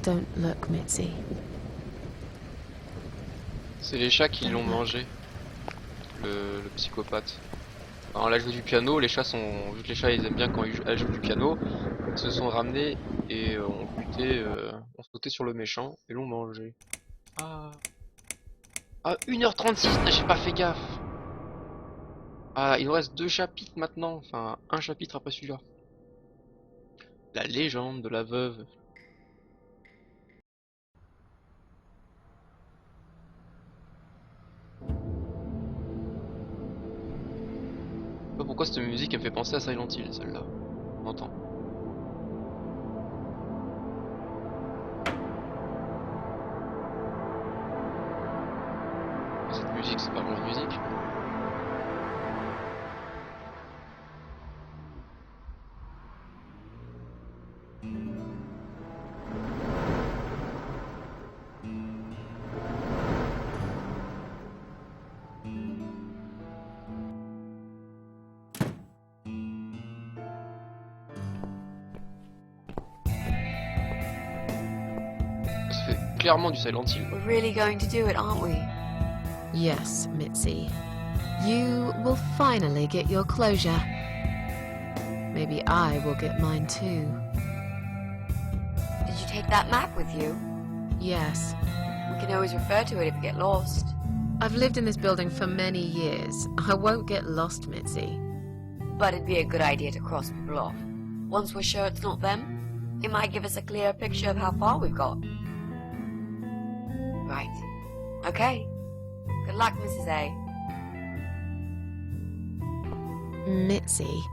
Don't look, Mitzi. C'est les chats qui l'ont mangé. Le psychopathe. Alors là, elle joue du piano, les chats sont... Vu que les chats ils aiment bien quand elle joue du piano, ils se sont ramenés et ont buté, ont sauté sur le méchant et l'ont mangé. Ah... Ah, 1h36, j'ai pas fait gaffe. Ah, il nous reste 2 chapitres maintenant, enfin un chapitre après celui-là. La légende de la veuve. Je sais pas pourquoi cette musique elle me fait penser à Silent Hill, celle-là. On entend. Cette musique, c'est pas vraiment la musique. Ça fait clairement du Silent Hill. We're really going to do it, aren't we? Yes, Mitzi. You will finally get your closure. Maybe I will get mine too. Did you take that map with you? Yes. We can always refer to it if we get lost. I've lived in this building for many years. I won't get lost, Mitzi. But it'd be a good idea to cross people off. Once we're sure it's not them, it might give us a clear picture of how far we've got. Right. Okay. Good luck, Mrs. A. Mitzi,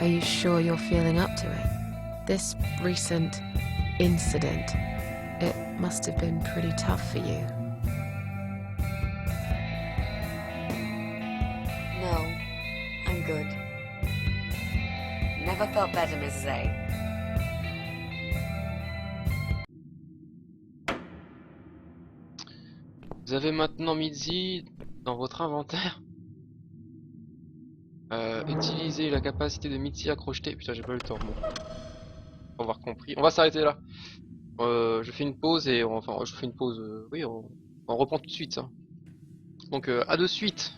are you sure you're feeling up to it? This recent incident, it must have been pretty tough for you. No, I'm good. Never felt better, Mrs. A. Vous avez maintenant Mitzi dans votre inventaire. Utilisez la capacité de Mitzi à crocheter. Putain, j'ai pas eu le temps. Bon. Pour avoir compris. On va s'arrêter là. Je fais une pause et enfin je fais une pause. Oui, on reprend tout de suite. Hein. Donc à de suite.